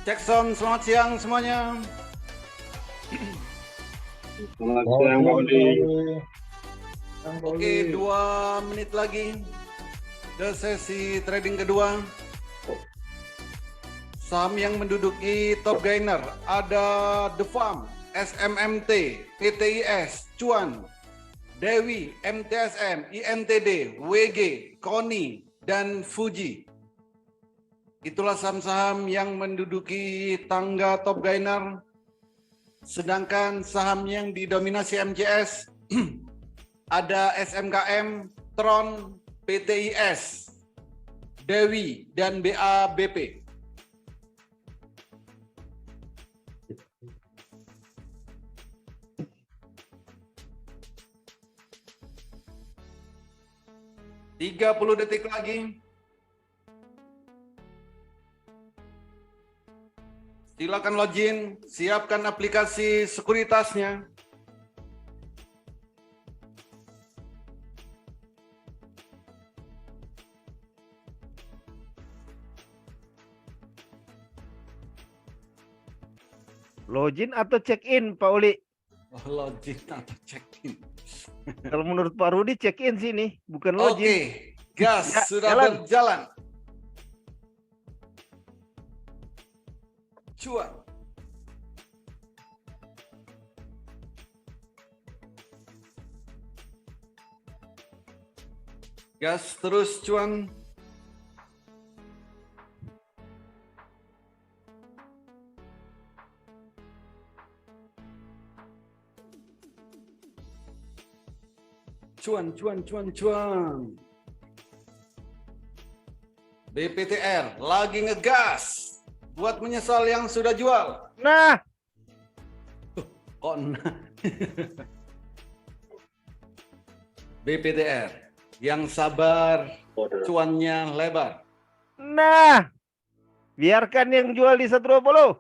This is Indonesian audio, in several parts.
Cek sound, selamat siang semuanya. Selamat siang, Pak Uli. Oke, 2 menit lagi ke sesi trading kedua. Saham yang menduduki top gainer ada The Farm, SMMT, PTIS, Cuan, Dewi, MTSM, INTD, WG, Koni, dan Fuji. Itulah saham-saham yang menduduki tangga top gainer. Sedangkan saham yang didominasi MCS ada SMKM, Tron, PTIS, Dewi, dan BABP. Tiga 30 detik lagi. Silakan login, siapkan aplikasi sekuritasnya. Login atau check-in, Pak Uli? Oh, login atau check-in. Kalau menurut Pak Rudi check-in sini, bukan login. Oke, gas Ya, sudah jalan. berjalan. Cuan. Gas terus cuan. Cuan, cuan, cuan, cuan. BPTR lagi ngegas buat menyesal yang sudah jual. Nah, Kok nah? BPTR yang sabar, cuannya lebar. nah. Biarkan yang jual di 120.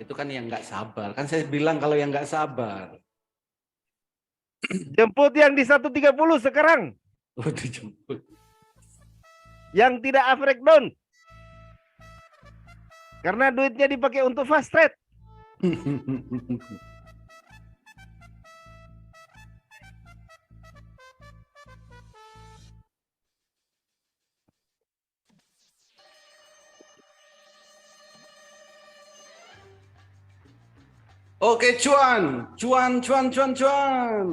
Itu kan yang nggak sabar. Kan saya bilang kalau yang nggak sabar. Jemput yang di 130 sekarang. Oh, dijemput. Yang tidak average down. Karena duitnya dipakai untuk fast trade. Oke, cuan, cuan, cuan, cuan, cuan.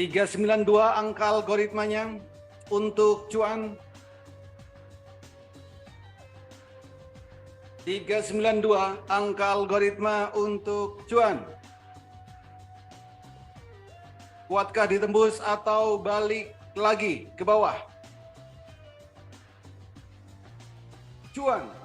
.392 angka algoritmanya untuk cuan. 392 angka algoritma untuk cuan. Kuatkah ditembus atau balik lagi ke bawah? Cuan.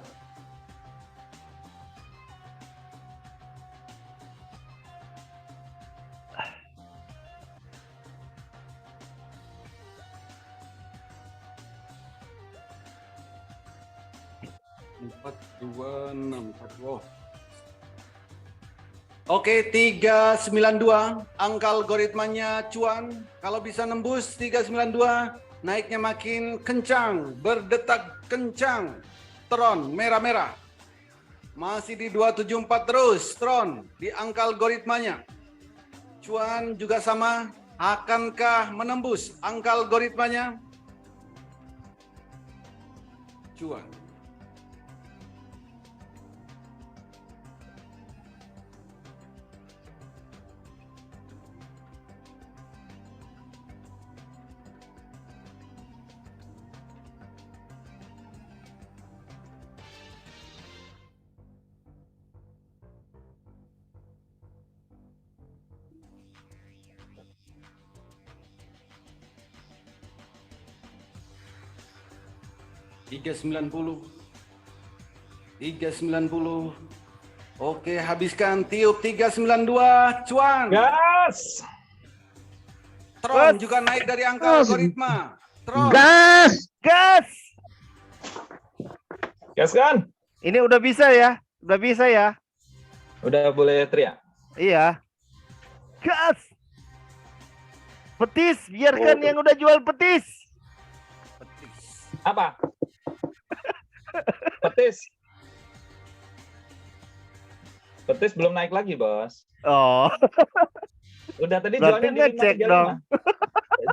Empat, dua, enam, empat, wow. Oke, 392 angka algoritmanya cuan. Kalau bisa nembus 392, naiknya makin kencang, berdetak kencang. Tron merah-merah. Masih di 274 terus, Tron di angka algoritmanya. Cuan juga sama, akankah menembus angka algoritmanya? Cuan. Tiga 390. Oke, habiskan tiup 392 cuan. Gas! Tron juga naik dari angka algoritma. Tron. Gas! Gas! Gas kan? Ini udah bisa ya? Udah bisa ya? Udah boleh teriak? Iya. Gas. Petis, biarkan yang udah jual petis. Petis. Apa? Petis. Petis belum naik lagi, Bos. Oh, Udah tadi berarti jualnya di ngecek dong.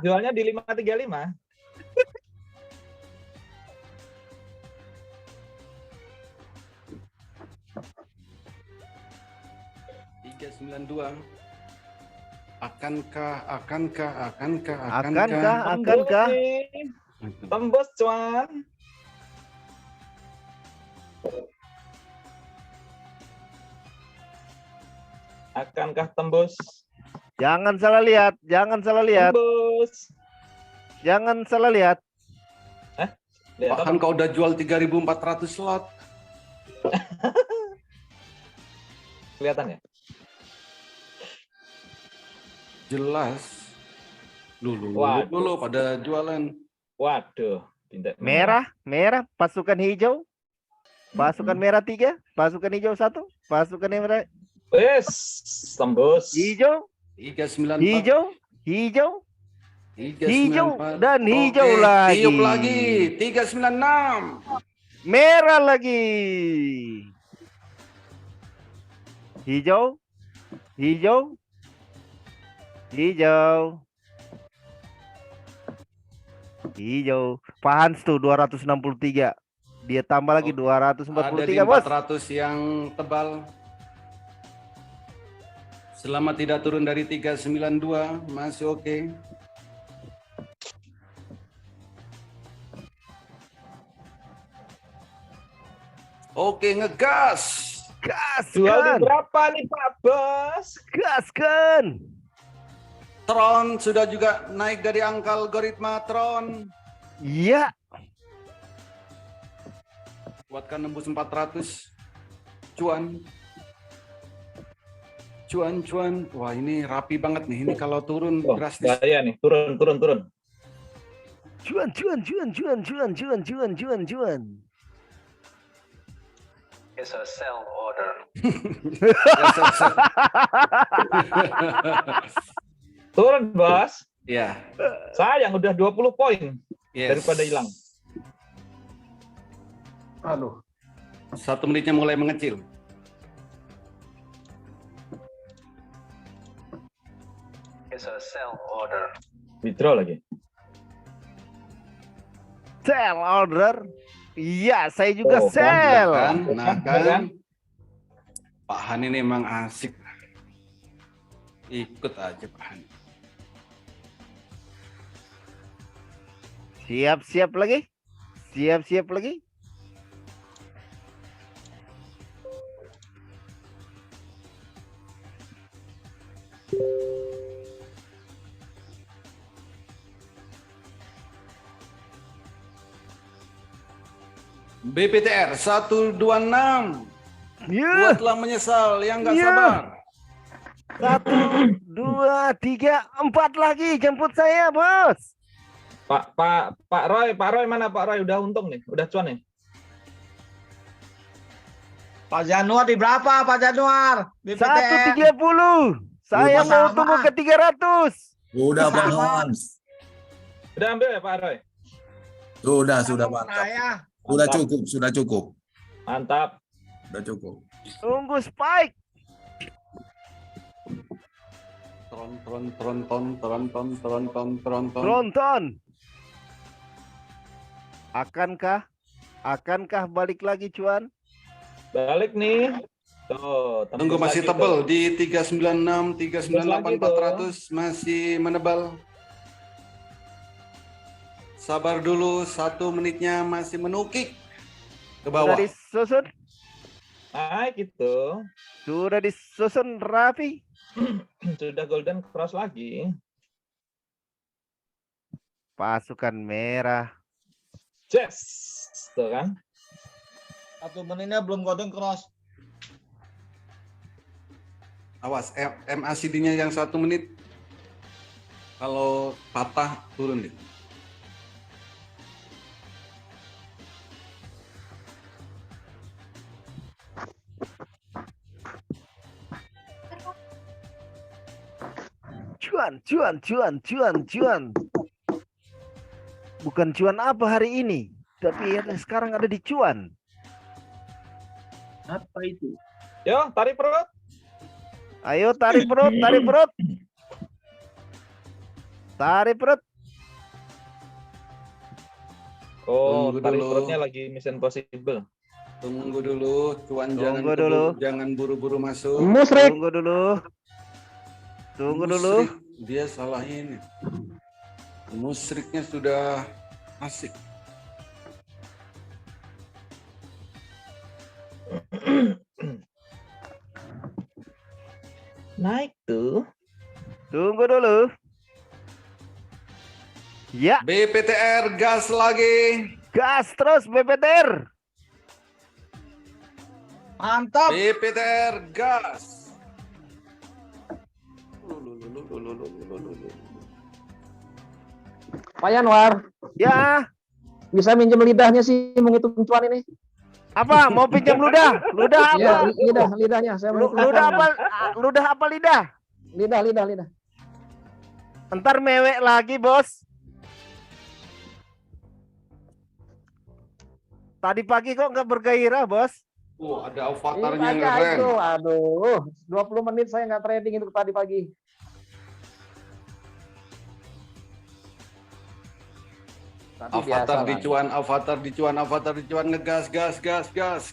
535. Jualnya di 535. 392. Akankah? Akankah? Tembus nih. Tembus, cuan. Akankah tembus? Jangan salah lihat, jangan salah lihat, Tembus. jangan salah lihat. Lihat apa? Bahkan kau udah jual 3.400 slot. Kelihatan ya? Jelas. Dulu Waduh. pada jualan. Waduh. Tindak Merah, pasukan hijau. Pasukan merah 3, pasukan hijau 1, pasukan merah Wes, tembus. hijau, 394. hijau, 394. hijau, dan hijau Oke, lagi. tiup lagi. 396. Merah lagi. Hijau, hijau, hijau, hijau. Pak Hans tuh 263. Dia tambah lagi Oke. 243, Ada di bos. 400 yang tebal. Selama tidak turun dari 392 masih oke. Oke, ngegas. Jual di Gaskan, berapa nih Pak Bos? gaskan. Tron sudah juga naik dari angka algoritma Tron. Iya, Kuatkan nembus 400. Cuan. Cuan. Wah, ini rapi banget nih. Ini kalau turun Oh, drastis. bahaya nih, turun. cuan. It's a sell order. Turun, Bos. Ya. Sayang udah 20 poin Yes. daripada hilang. Aduh. 1 menitnya mulai mengecil. It's a sell order. Withdraw lagi. Sell order. Iya, saya juga Oh, kan, sell. Nah kan. Pak Han ini emang asik. Ikut aja Pak Han. Siap-siap lagi. Siap-siap lagi. BPTR 126. Ya, Buatlah menyesal yang nggak Iya. sabar. 1, 2, 3, 4 lagi jemput saya, bos. Pak Roy mana Pak Roy? Udah untung nih, udah cuan nih. Pak Januar di berapa Pak Januar? BPTN. 130. Saya Udah mau sama. tunggu ke 300. Sudah Pak Sama. Hans. Udah ambil ya Pak Roy? Sudah Sama mantap. saya. Sudah cukup. Mantap. Sudah cukup. Tunggu spike. Tron. Tronton. Akankah balik lagi, cuan? Balik nih. Tuh, tembus Tunggu masih lagi tebel tuh. di 396, 398, 400 masih menebal. Sabar dulu, 1 menitnya masih menukik ke Sudah bawah. disusun? Naik gitu. Sudah disusun rapi? Sudah golden cross lagi. Pasukan merah. Yes. Tuh kan. 1 menitnya belum golden cross. Awas, MACD-nya yang 1 menit. Kalau patah, turun deh. Cuan. Bukan cuan apa hari ini, tapi sekarang ada di cuan. Apa itu? Yo, tarik perut. Ayo tarik perut. Tarik perut. Oh, Tunggu tarik dulu. perutnya lagi Mission Impossible. Tunggu dulu, cuan Tunggu dulu. jangan buru-buru masuk. Musrik. Tunggu dulu. Musrik, dia salah ini. Musriknya sudah asik. Naik tuh. Tunggu dulu. Ya, BPTR gas lagi. gas terus BPTR. Mantap. BPTR gas. Pak Yanwar, Ya, bisa minjem lidahnya sih menghitung cuan ini? apa? Mau pinjam ludah? Ludah Iya, apa? lidahnya. Saya mau hitung Ludah cuan. apa? Ludah apa lidah? Lidah. Ntar mewek lagi, Bos. Tadi pagi kok nggak bergairah, Bos? Ada Ini avatarnya yang aja keren. itu, aduh, 20 menit saya nggak trading itu tadi pagi. Tapi biasa Avatar lah. di cuan, ngegas, gas Gas!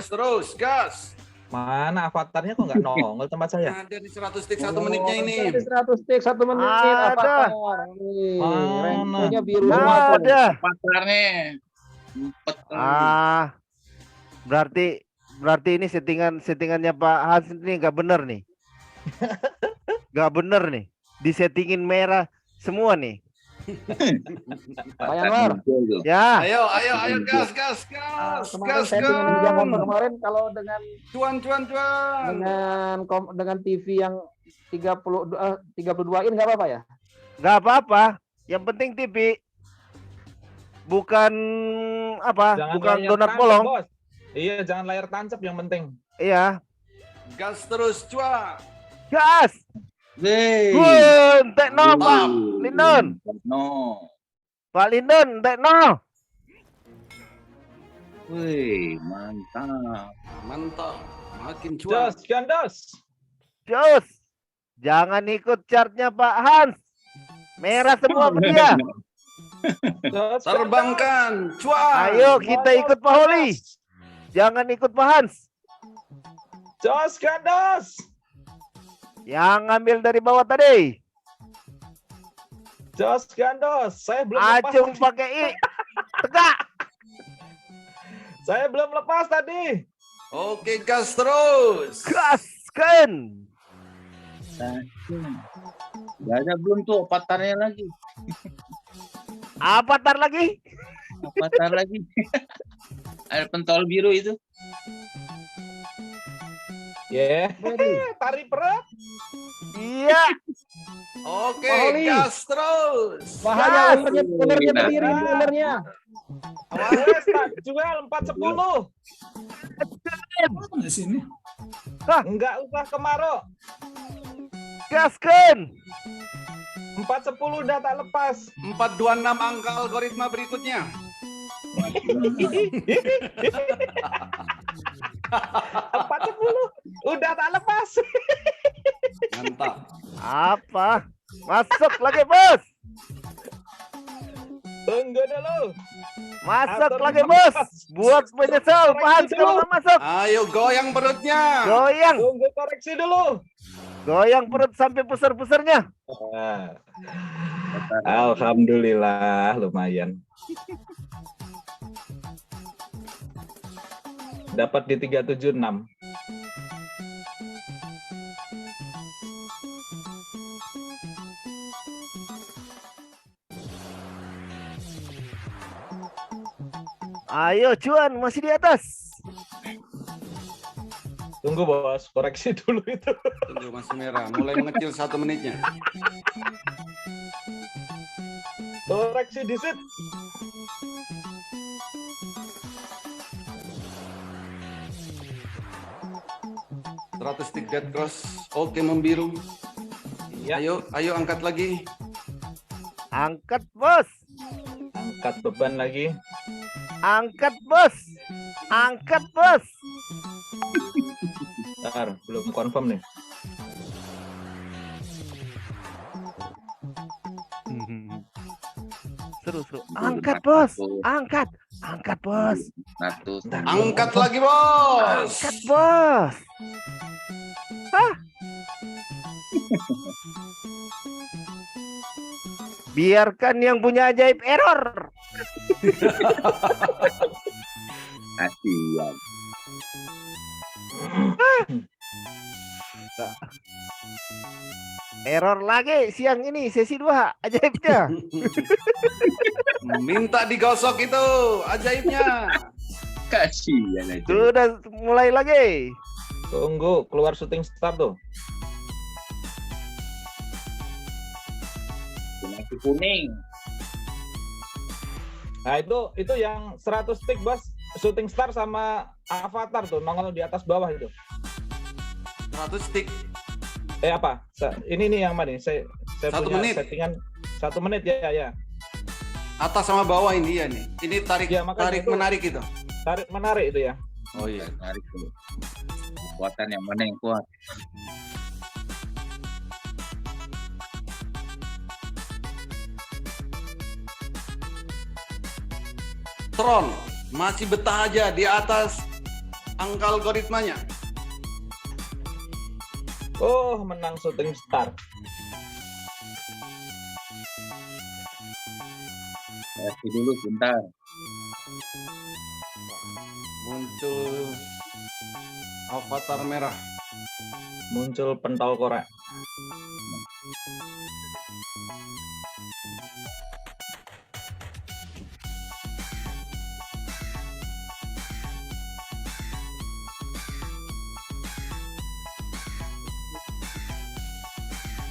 terus, gas. Mana avatarnya kok nggak nongol tempat saya? Ada di 100 tik 1 menitnya ini. 100 tik 1 menit. Ada. Avatar. Nih, Mana? rank-nya biru semua tuh. Ada. Pasarnya. Empat kali. Berarti ini settingannya Pak Hans ini nggak bener nih. Nggak bener nih. Disettingin merah semua nih. Pak Yanwar, Ya, Ayo, gas. kemarin settingan di Jakarta kemarin kalau Cuan. dengan TV yang 32 in nggak apa-apa ya? nggak apa-apa. Yang penting TV. Bukan apa? Bukan layar donat tancap, bolong. Bos. Iya, jangan layar tancap yang penting. Iya. Gas terus, cuan. Gas. Wey. Entek no, Pak Lindon. No. Pak Lindon, entek no. Wih, mantap. Mantap. Makin cuan. Jos, gandos. Jos. Jangan ikut chartnya Pak Hans. Merah semua dia. Jos, Terbangkan, cuan. Ayo kita ikut Pak Holi. Jangan ikut Pak Hans. Jos, gandos. Yang ngambil dari bawah tadi. Jos, gandos. Saya belum lepas. Acung pakai I. Tegak. Saya belum lepas tadi. Oke, gas terus. Gaskan. Gak ada belum tuh avatarnya lagi. Apa tar lagi? Avatar lagi. Air pentol biru itu. Tarik perut. Iya. Oke, Pak Holi. gas terus. Bahaya ulernya berdiri ulernya. Wes, tak jual 410. Di sini. Enggak usah kemaruk. Gaskan. 410 udah tak lepas. 426 angka algoritma berikutnya. 410 udah tak lepas. Mantap. Apa? Masuk lagi, Bos. Tunggu dulu. Masuk Atur lagi, dulu. Bos. Buat menyesal Pak Hans kalau nggak masuk. Ayo goyang perutnya. Goyang. Tunggu koreksi dulu. Goyang perut sampai pusar-pusarnya. Alhamdulillah lumayan. Dapat di 376. Ayo cuan, masih di atas. Tunggu bos, koreksi dulu itu. Tunggu, masih merah. Mulai mengecil 1 menitnya. Koreksi disit. Stick dead cross. Oke, membiru. Ya, Ayo angkat lagi. Angkat, Bos. angkat beban lagi. Angkat, Bos. Angkat, Bos. Bentar, belum confirm nih. Seru. Angkat, Bos. Angkat. Angkat, Bos. 100. Angkat lagi, Bos. Angkat, Bos. Biarkan yang punya ajaib error. Kasihan. Error lagi siang ini sesi 2 ajaibnya. Minta digosok itu ajaibnya. Kasihan aja. Sudah mulai lagi. Tunggu, keluar shooting star tuh. Nasi kuning. Nah, itu yang 100 stick, Bos. Shooting star sama avatar tuh, nongol di atas bawah itu. 100 stick. Apa? Ini nih yang mana nih? Saya 1 punya menit. settingan 1 menit ya. Atas sama bawah ini ya nih. Ini tarik Ya, makanya tarik itu. menarik itu. Tarik menarik itu ya. Oh iya. Tarik dulu. Kekuatan yang mana yang kuat? Tron masih betah aja di atas angka algoritmanya. Oh, menang shooting star. Kasih dulu bentar. Muncul avatar merah. Muncul pentol korek.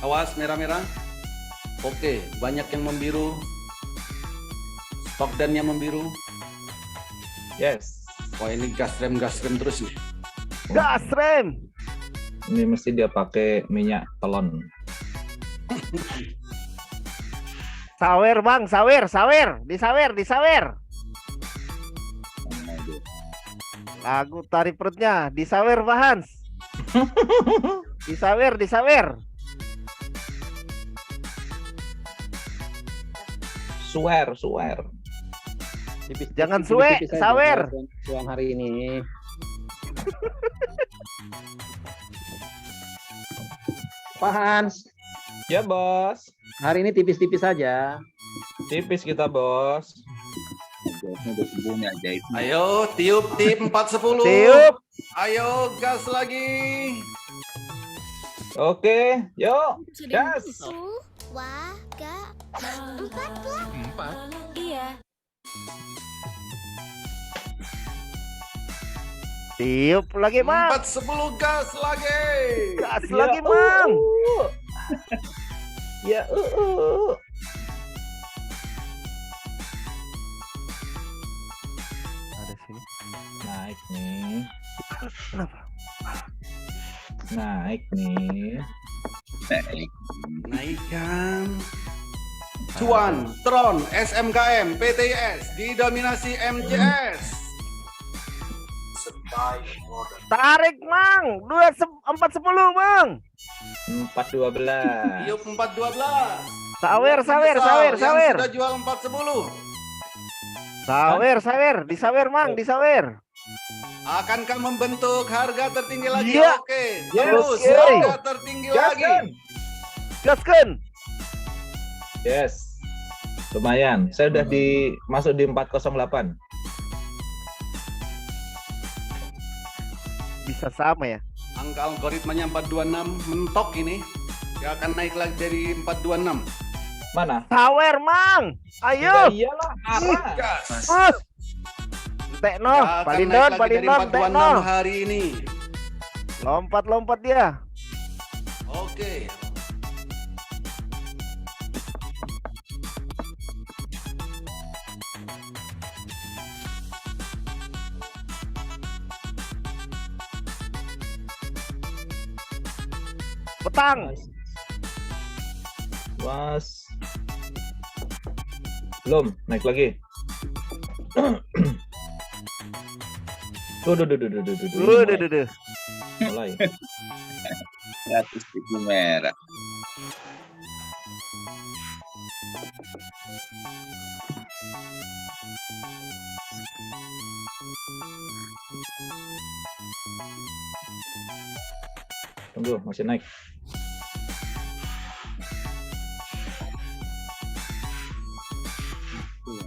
Awas merah-merah. Oke, banyak yang membiru. Stok dan yang membiru. Yes. Wah, ini gas rem terus nih. Gas rem. Ini mesti dia pakai minyak telon. Sawer, Bang, sawer. Disawer. Lagu tarik perutnya, disawer, Pak Hans. Disawer. Swear. Jangan suwe, Tipis-tipis aja, sawer. Tuan hari ini. Pak Hans, Ya, Bos. hari ini tipis-tipis saja. Tipis kita, Bos. Ajaibnya udah sembuh nih ajaib. Ayo, tiup tip 410. Tiup. Ayo, gas lagi. Oke, yuk. Sudah Gas. Wah, gak. 4 lah. 4. Iya. Tiup lagi, Bang. 410 gas lagi. Gas lagi, Bang. Ya, Ada sini. Naik nih. Kenapa? Naik nih. Baik. Naikkan. Cuan, Tron, SMKM, PTIS, didominasi MJS. Tarik, Bang. 410, Bang. 412. Tiup 412. Sawer. Yang sudah jual 410. Sawer. Disawer. Akankah membentuk harga tertinggi lagi? Iya. Oke. Yes. Terus Oke. harga tertinggi lagi. Gaskan. Yes. Lumayan. Saya udah masuk di 408. Bisa sama ya. Angka algoritmanya 426 mentok ini. Dia akan naik lagi dari 426. Mana? Sawer, Mang. Ya Ayo. iyalah, arah. Gas. Tekno, Dia akan Palindon, naik lagi dari Tekno. 426 hari ini. Lompat dia. Oke. Petang. Lepas. Belum, naik lagi. Tuh. Duh. Mulai. 100.000 merah. Tunggu, masih naik.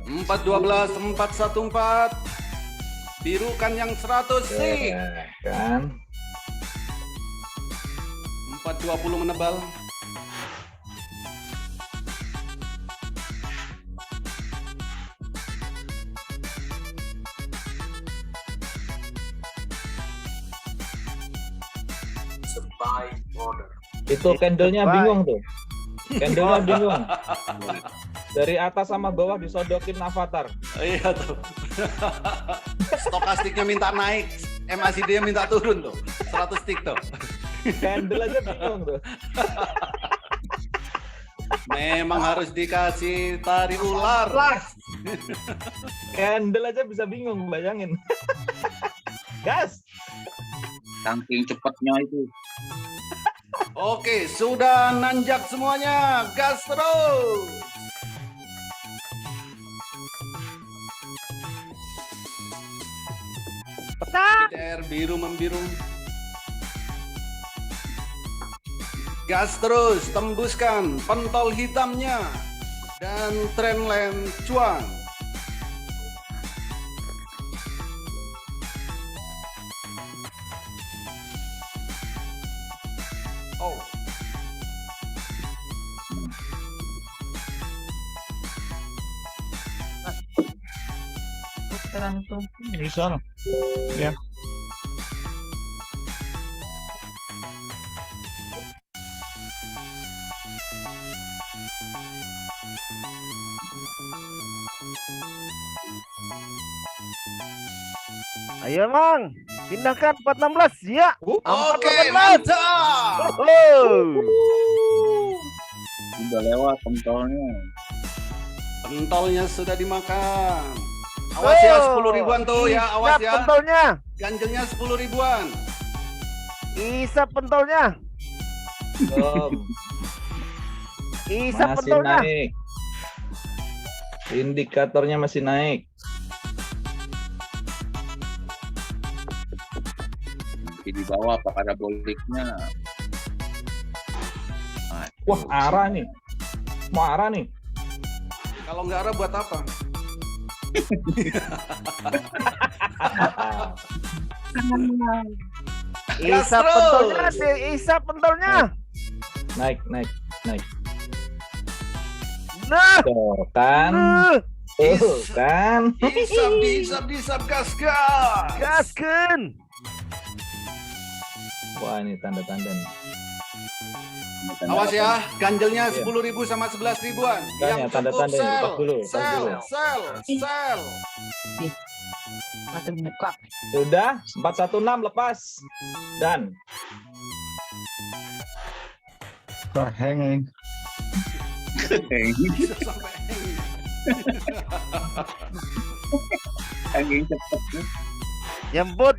Empat 12, 414. Biru kan yang 100 sih. Kan. 420 menebal. Buy order. Itu candle-nya Bye. bingung tuh. Candle-nya bingung. Dari atas sama bawah disodokin avatar. Iya tuh. Stokastiknya minta naik, MACD-nya minta turun tuh. 100 tick tuh. Candle aja bingung tuh. Memang harus dikasih tari ular. Candle aja bisa bingung, bayangin. Gas. Saking cepatnya itu. Oke, sudah nanjak semuanya. Gas terus. BTR biru membiru. Gas terus, tembuskan pentol hitamnya dan trendline cuan. Oh, Di sana. Ya. Ayo Mang, pindahkan 416 ya. oke, mantap. Oh. Udah lewat pentolnya. Pentolnya sudah dimakan. Awas ya, 10 ribuan tuh ya, awas Isap ya. pentolnya. Ganjelnya 10 ribuan. Isap pentolnya. Belum. Isap Masih pentolnya. naik. Indikatornya masih naik. Di bawah paraboliknya. Wah, arah nih. Mau arah nih. Kalau nggak arah buat apa? Isap terus. pentolnya, isap pentolnya. Naik. Nah, Tuh kan. Tuh kan. Disap, gas. gaskeun. Wah, ini tanda-tanda nih. Awas ya, ganjelnya Iya. 10.000 sama 11 ribuan. Tanya, Yang cukup tanda-tanda ini. Pas dulu, pas dulu. sell. Sudah, 416 lepas. Dan Hanging. Bisa sampai Angin cepet tuh. Jemput.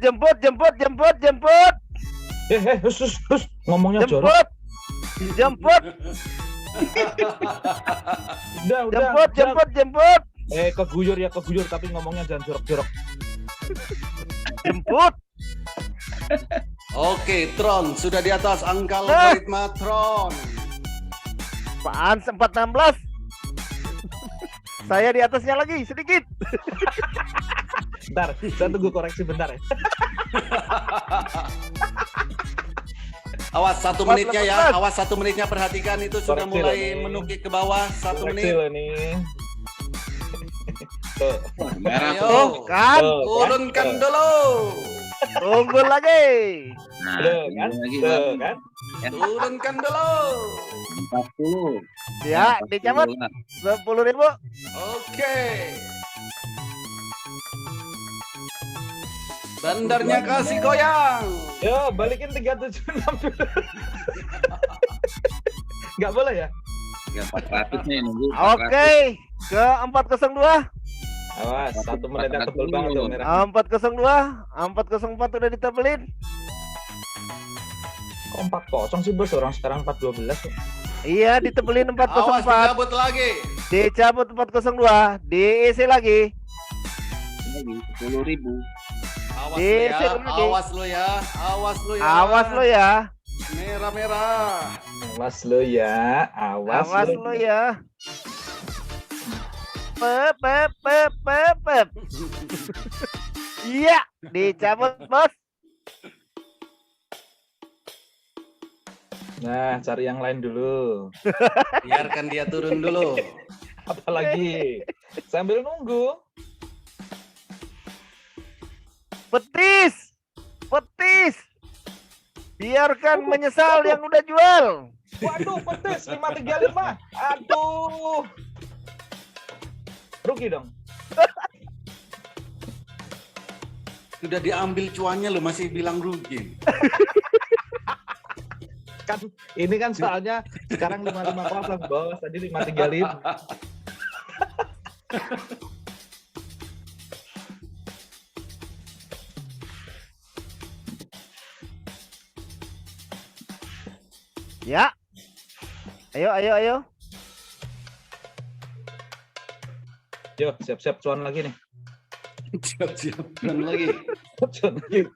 hus. Ngomongnya jorok. Jemput. Udah. Jemput. Keguyur tapi ngomongnya jangan jorok-jorok. Jemput. Oke, Tron sudah di atas angka logaritma Tron. Apaan 416? Saya di atasnya lagi sedikit. Bentar, saya tunggu koreksi bentar ya. Awas 1 menitnya ya, awas 1 menitnya, perhatikan itu sudah Koreksi mulai loh, nih. menukik ke bawah 1 Koreksi menit. loh nih. Tuh. Merah Ayo. tuh. Tuh kan, Tuh, Turunkan tuh. dulu. tunggu lagi. Nah, Tuh kan, lagi tuh kan. Turunkan dulu. 40. Ya, dicabut 10.000. Oke. Bandarnya kasih goyang. Yo, balikin 376 dulu. Nggak boleh ya? Ya 400 nih nunggu. Oke, ke 402. Awas, 1 menit yang tebel banget tuh merah. 402, 404 udah ditebelin. Kok 4-0 sih bos, orang sekarang 4-12. Iya, ditebelin Awas 404. dicabut lagi. Dicabut 402, diisi lagi. Lagi 10.000. Awas Diisi lu ya, lagi. awas lu ya, awas lu ya. Awas lo ya. Merah-merah. Awas lo ya, Awas lo ya. Pep. Iya, dicabut, Bos. Nah, cari yang lain dulu. Biarkan dia turun dulu. Apalagi sambil nunggu. Petis. Biarkan menyesal yang udah jual. Waduh, pedes 535. Aduh. Rugi dong. Sudah diambil cuannya lo masih bilang rugi. Kan ini kan soalnya sekarang 550 bos, tadi 535. Ya. Ayo. Yo, siap-siap cuan lagi nih. Siap-siap dan lagi. Cuan lagi.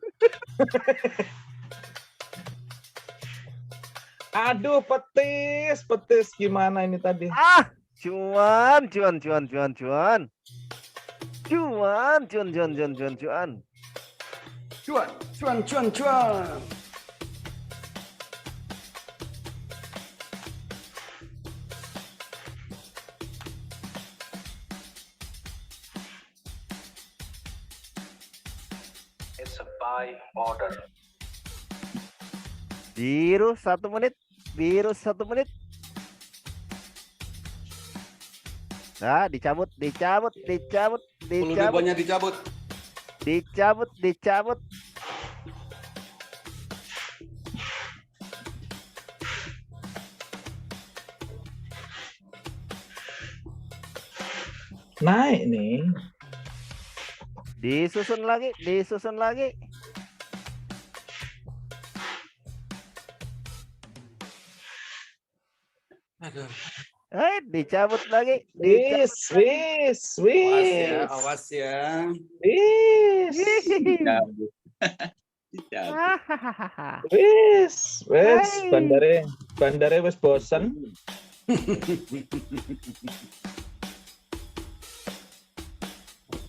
Aduh, petis gimana ini tadi? Ah, cuan. Cuan. It's a buy order. Biru 1 menit. Nah, dicabut. 10 ribuannya dicabut. Dicabut. Naik nih. Disusun lagi. Aduh. Dicabut lagi. Wis. Awas ya. Wis. Dicabut. Wis. Hai. Bandare wis bosen.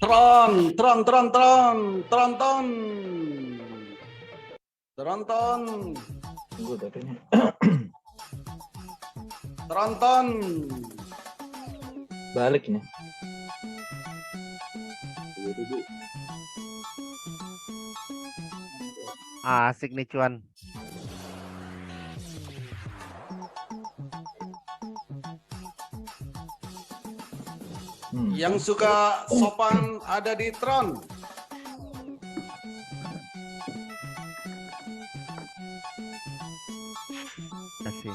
Tron. Tunggu tadinya. Tronton. Balik nih. Asik nih cuan. Yang suka sopan ada di Tron. Asik.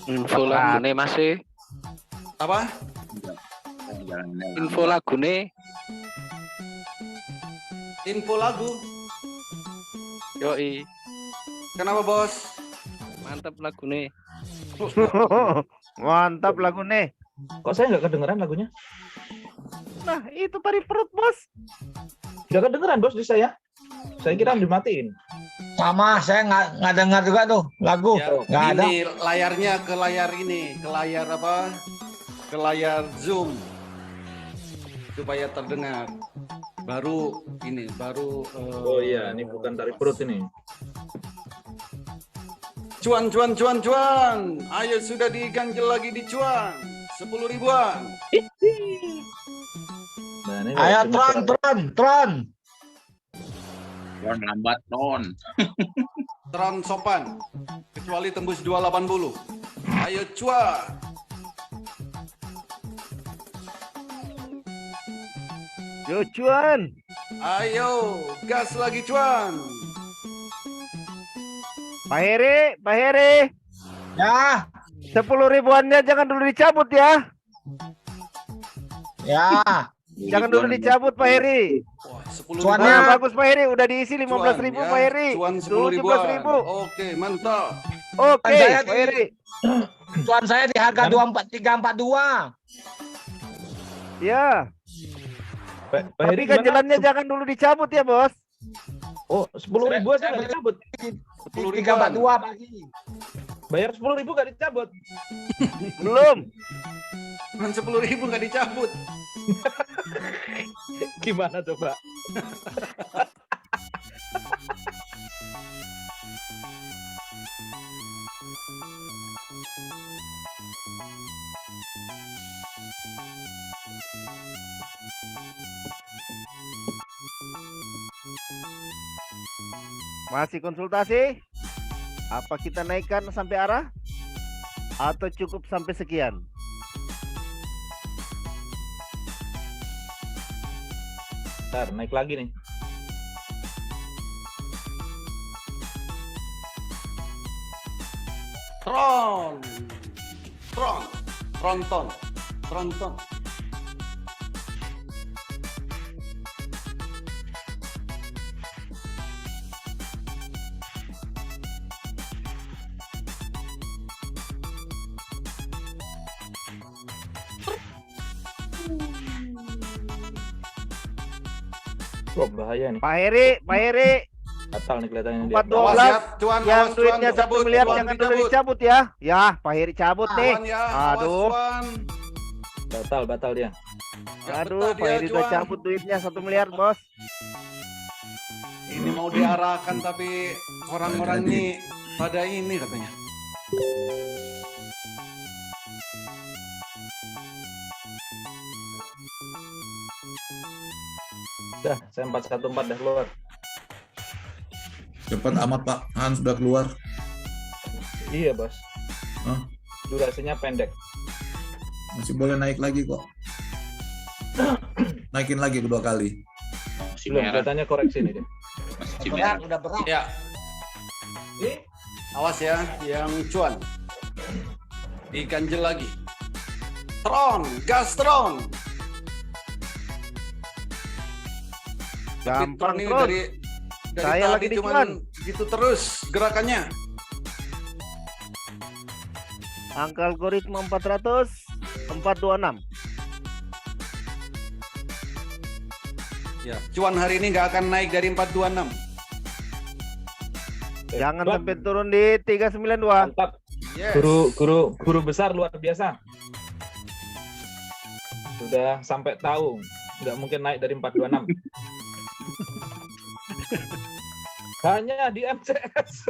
Info lagune masih. Apa? Info lagune. Info lagu. Yoi. Kenapa bos? Mantap lagune. Mantap lagu nih. Kok saya nggak kedengeran lagunya? Nah, itu pari perut, Bos. Nggak kedengeran bos di saya. Saya kira dimatiin. Sama, saya nggak dengar juga tuh lagu. Ya, Nggak ada. ini layarnya ke layar ini, ke layar apa? Ke layar Zoom supaya terdengar. Baru ini, baru. Oh iya, ini bukan tarik perut ini. Cuan. Ayo sudah diganjel lagi di cuan. 10 ribuan. Nah, ini Ayo cuma Tron. Tron lambat, Tron. Tron sopan. Kecuali tembus 280. Ayo cuan. Yo cuan. Ayo, gas lagi cuan. Pak Heri. Ya, 10 ribuannya jangan dulu dicabut ya. ya. Jangan dulu dicabut Pak Heri. Wah, 10 Cuannya- Nah, bagus Pak Heri, udah diisi 15.000 Pak Heri. Cuan 10 ribuan. 17.000. Oke, mantap. Oke, Saya Pak Heri. Cuan saya di harga 342. Ya, Pak tapi Heri ganjelannya jangan dulu dicabut ya, Bos. Oh, 10.000 aja nggak dicabut. 10 ribuan. 342 pagi. Bayar 10.000 nggak dicabut. Belum. Cuman 10.000 nggak dicabut. Gimana coba? Masih konsultasi? Apa kita naikkan sampai arah? Atau cukup sampai sekian? Ntar naik lagi nih. Tronton. Wah, bahaya nih. Pak Heri, Batal nih kelihatannya dia. 412 Awas ya, cuan, yang awas, cuan, duitnya 1 dicabut, miliar cuan, jangan dulu dicabut. dicabut ya. Ya, Pak Heri cabut nih. Cuan ya, awas, Aduh. cuan. Batal dia. Ya, Aduh, betah Pak dia, Heri udah cuan. cabut duitnya 1 miliar, Bos. Ini mau diarahkan tapi orang-orang ini pada ini katanya. Dah, saya 414 dah keluar. Cepat amat Pak, Hans sudah keluar. Iya, Bos. Hah? Durasinya pendek. Masih boleh naik lagi kok. Naikin lagi kedua kali. Masih Belum, merah. katanya koreksi nih dia. Masih Berat, merah. udah berat. Ya. Awas ya, yang cuan. Diganjel lagi. Gas Tron. Gampang, nih Tron. dari Saya tadi lagi di cuman cuan. gitu terus gerakannya. Angka algoritma 400, 426. Ya, cuan hari ini nggak akan naik dari 426. Jangan Bang, sampai turun di 392. mantap. Yes. Guru besar luar biasa. Sudah sampai tahu nggak mungkin naik dari 426. Hanya di MCS.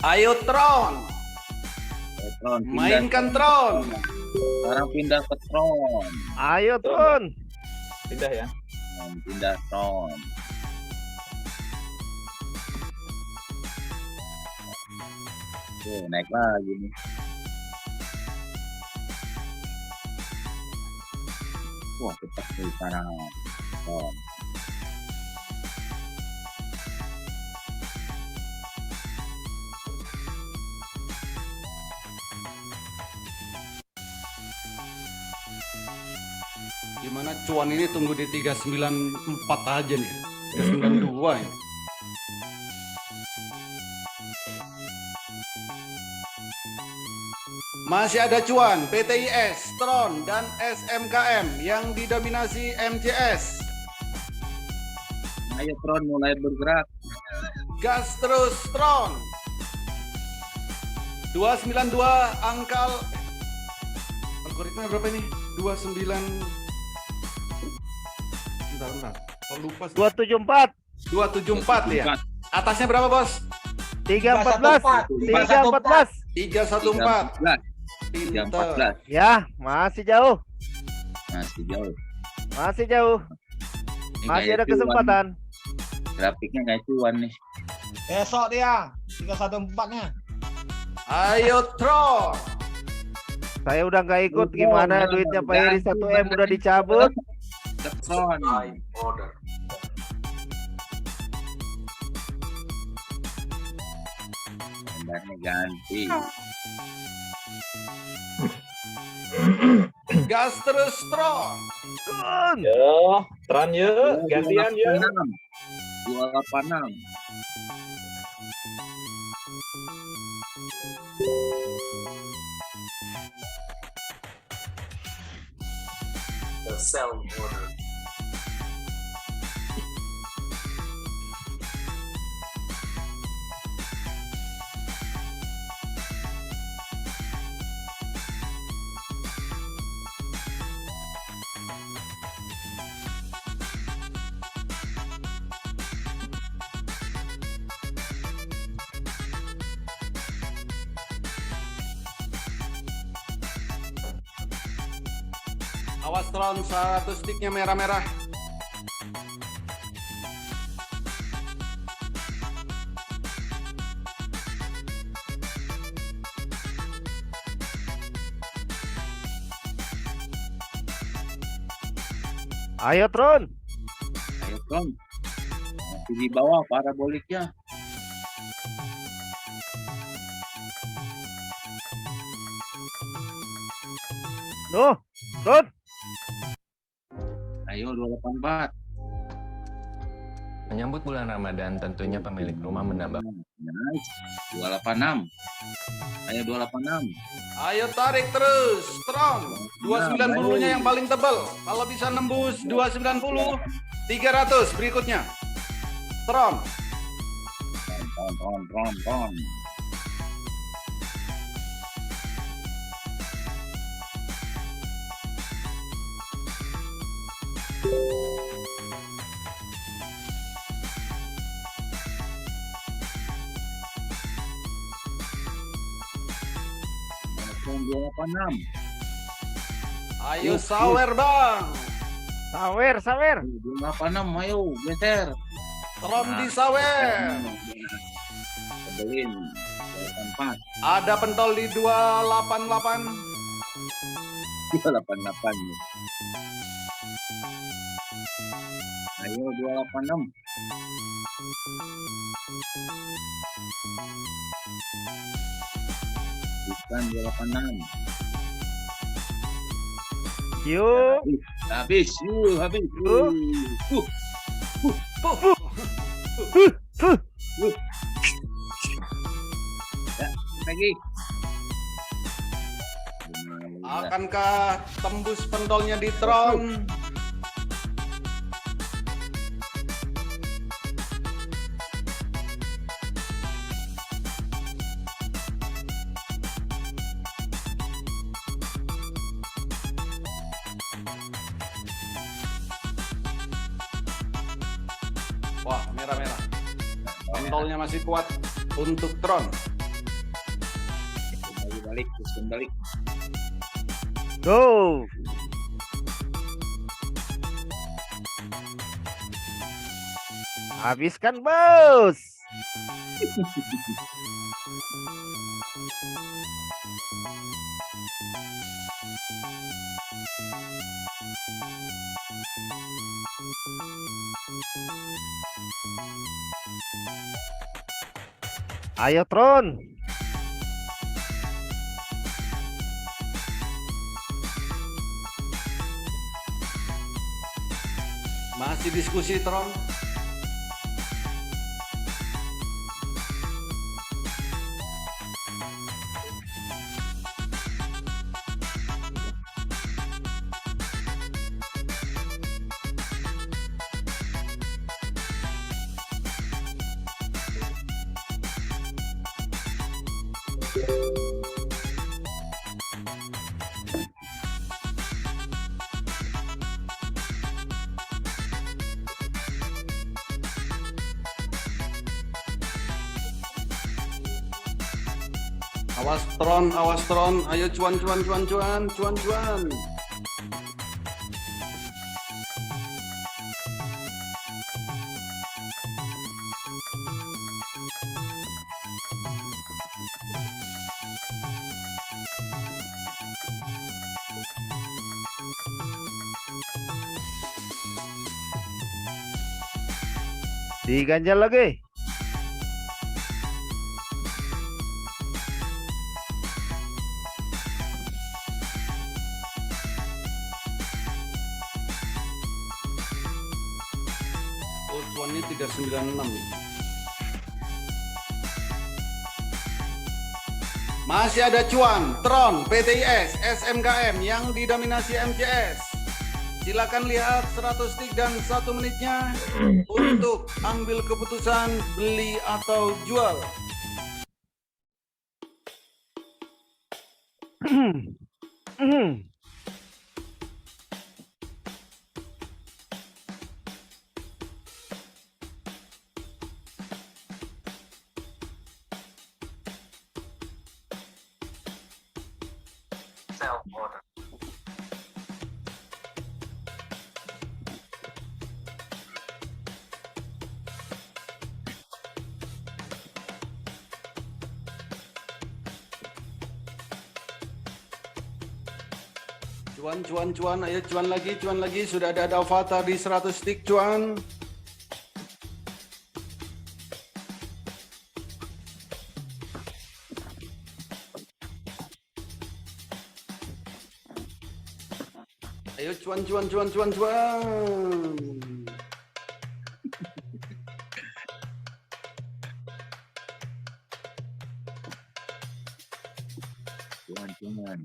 Ayo Tron, Tron, pindah. mainkan Tron. Sekarang pindah ke Tron. Ayo, Tron. Pindah ya. Pindah Tron. Tuh, naik lagi nih. Wah, tetap di sana. Tron. Gimana cuan ini tunggu di 394 aja nih. 392 ini. Masih ada cuan PTIS, Tron, dan SMKM yang didominasi MCS. Ayo Tron mulai bergerak. Gas terus Tron. 292 angka algoritma berapa ini? 29. Bentar. Oh, lupa. 274, 274 ya. Atasnya berapa, Bos? 314, 314. 314. 314. Ya, masih jauh. Masih jauh. Masih jauh. Ini Masih kayak ada cuan. kesempatan. Grafiknya kayak cuan nih. Besok dia 314-nya. Ayo Tron. Saya udah nggak ikut, gimana duitnya Pak Heri 1M udah dicabut. Tron. Buy order. Gambarnya ganti. Gas terus Tron. Tron. Yo, Tron yuk, gantian yuk. 286. The sell order. Awas Tron, satu sticknya merah-merah. Ayo Tron. Ayo Tron. Masih di bawah paraboliknya. Nuh, Tron. Ayo 284. Menyambut bulan Ramadan, tentunya pemilik rumah menambah. Nice. 286. Ayo 286. Ayo tarik terus Tron. 290-nya yang paling tebal. Kalau bisa nembus 290, 300 berikutnya. Tron. Tron. Tron 286. Ayo sawer bang. Sawer. 286, ayo geser. Tron di sawer. Tebelin. 284. Ada pentol di 288. 288. Ayo 286. Bukan 286. Yuk. Habis. Ya, lagi. Akankah tembus pentolnya di Tron? Wah, merah-merah. Pentolnya masih kuat untuk Tron. Balik. Go. Habiskan, bos. Ayo Tron. Masih diskusi Tron. Awas Tron, ayo cuan. Diganjal lagi. Oh, cuan ini 396. Masih ada cuan, Tron, PTIS, SMKM yang didominasi MCS. Silakan lihat 100 tik dan 1 menitnya untuk ambil keputusan beli atau jual. Sell order. Cuan, ayo cuan lagi. Sudah ada avatar di 100 tik cuan. Ayo cuan. Cuan,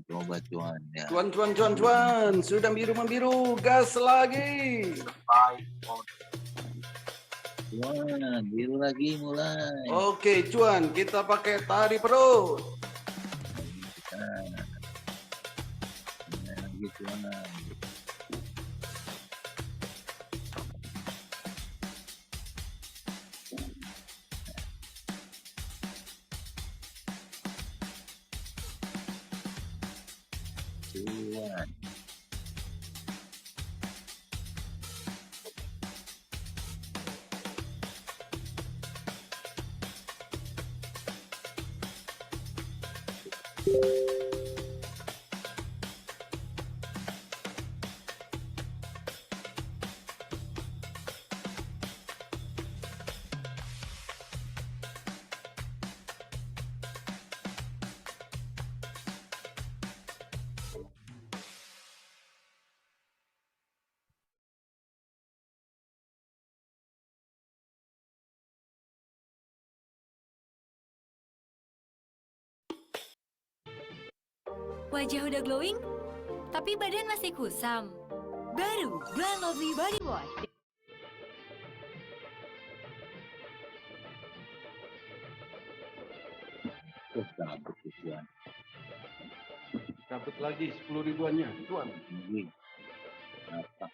coba cuan ya. Cuan. Sudah membiru, gas lagi. Buy order. Cuan, biru lagi mulai. Oke, cuan, kita pakai tarik perut. Lagi cuan. Cuan. Wajah udah glowing, tapi badan masih kusam. Baru Glow Lovely Body Wash. Dapat cuan. Dapat lagi 10 ribuannya, cuan. Ini. Apa?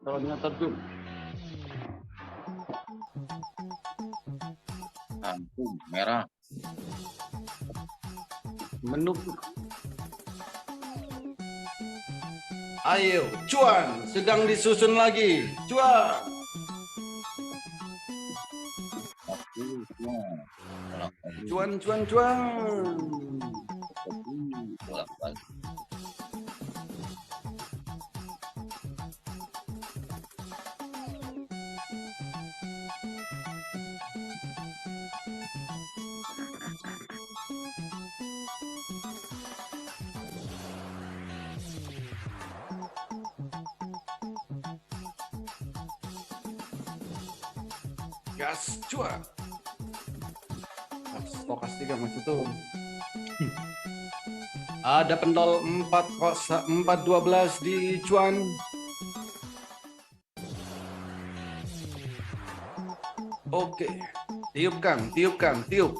Ternyata tuh Kampung merah. menu. Ayo, cuan, sedang disusun lagi. Cuan. Cuan. Gas cuan. Stokastik masih tuh. Ada pendol 412 di cuan. Oke. Tiupkan, tiup 412.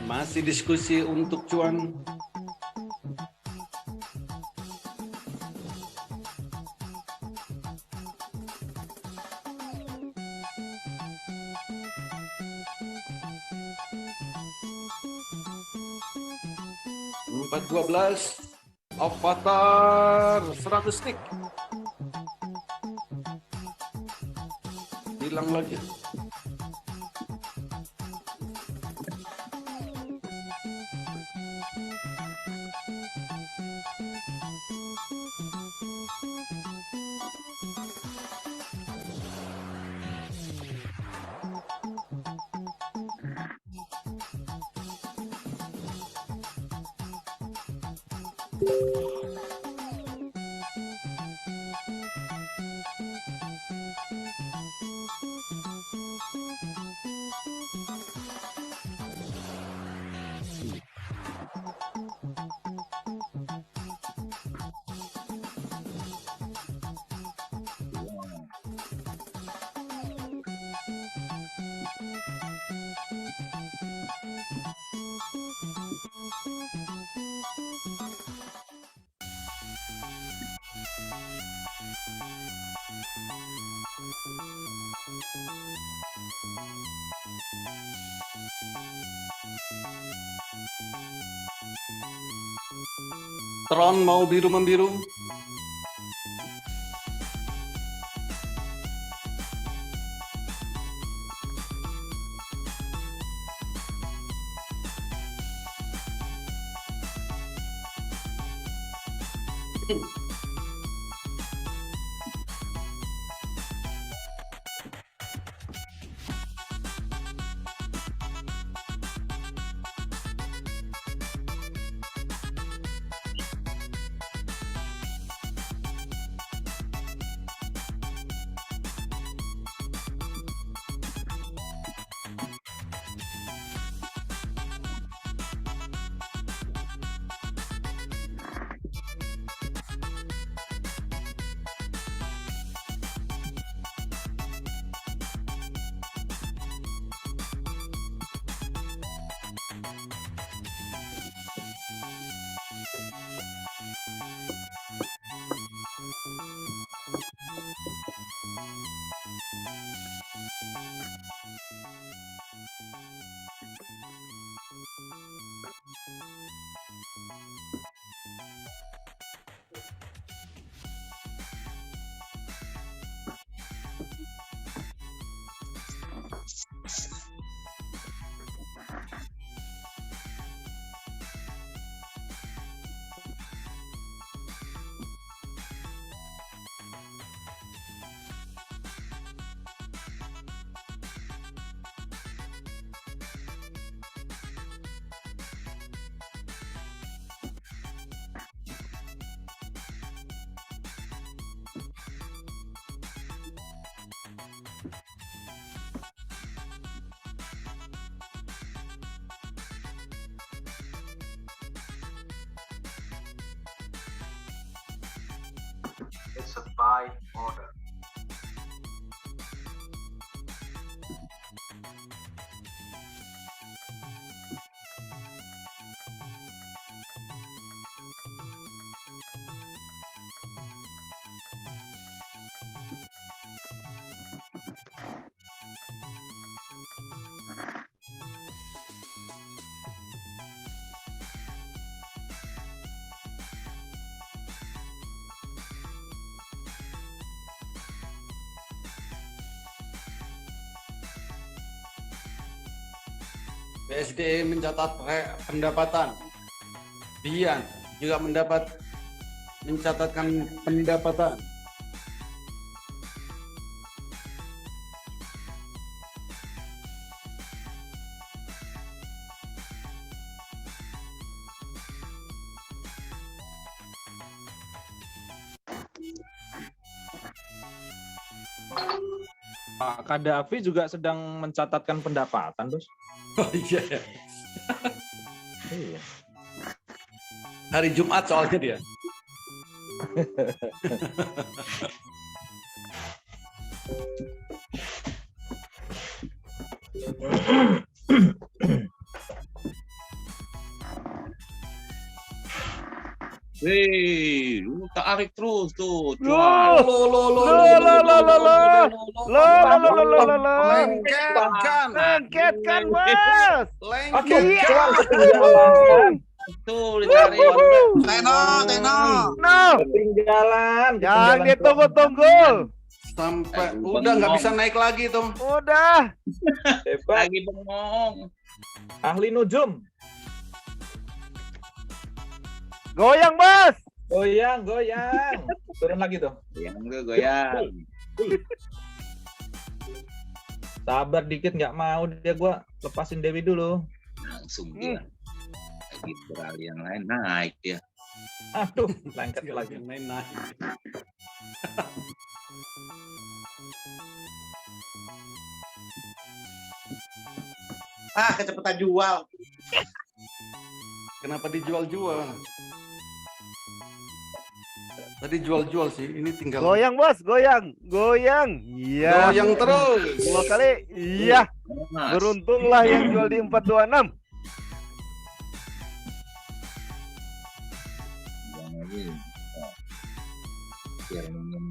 Masih diskusi untuk cuan. Empat 12 Avatar 100 stick. Hilang lagi. Tron mau biru membiru. It's a buy order. BSDE mencatat pendapatan. Bian juga mencatatkan pendapatan. Pak Kadafi juga sedang mencatatkan pendapatan, Bos. Oh iya. Iya. Hari Jumat soalnya dia. Wih, lu tarik terus tuh. Loh. Cuan. Lengketkan, Bos. lengketkan. Tuh, ditarik. Teno. No, Ketinggalan. yang ditunggu-tunggu. Sampai udah nggak bisa naik lagi tuh. Udah. Hebat. Lagi bengong. Ahli nujum. Goyang, Bos. Goyang. Turun lagi tuh. Yang enggak goyang. Sabar dikit, nggak mau dia, gua lepasin Dewi dulu. Langsung dia. Lagi beralih yang lain naik dia. Aduh, lengket lagi. Main naik. Kecepatan jual. Kenapa dijual-jual? Tadi jual-jual sih, ini tinggal Goyang, Bos. Goyang. Iya. goyang terus. 2 kali. Iya. Mas. Beruntunglah yang jual di 426. Yang lagi. Biar ingin.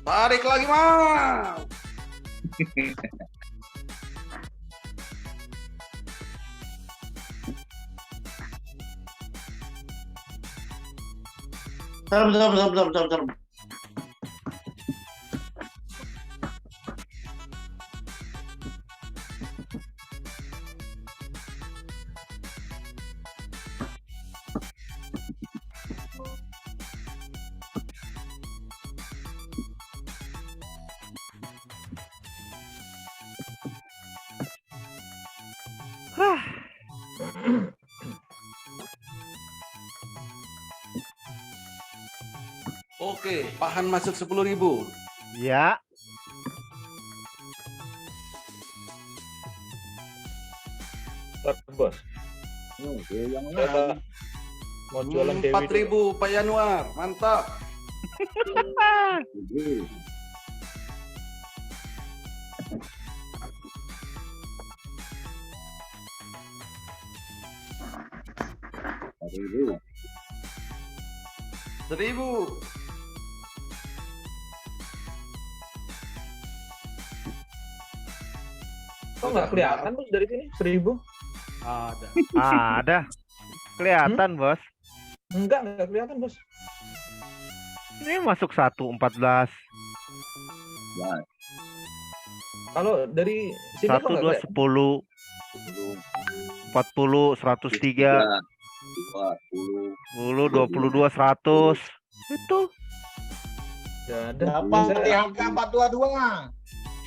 Tarik lagi, Mas. Bentar. Oke, Pak Han masuk 10.000. Ya. Bos. Yang Kita mau jualan Dewi. 4.000 Pak Yanuar, mantap. dulu. 1.000. Kok nggak kelihatan Bos dari sini 1.000? Ada. Ada. Kelihatan, Bos. Nggak kelihatan Bos. Ini masuk 114. Kalau dari sini kok 1 nggak 2 kelihatan? 10 40 103 10 22 100 itu Nggak ada. Berapa di angka 422?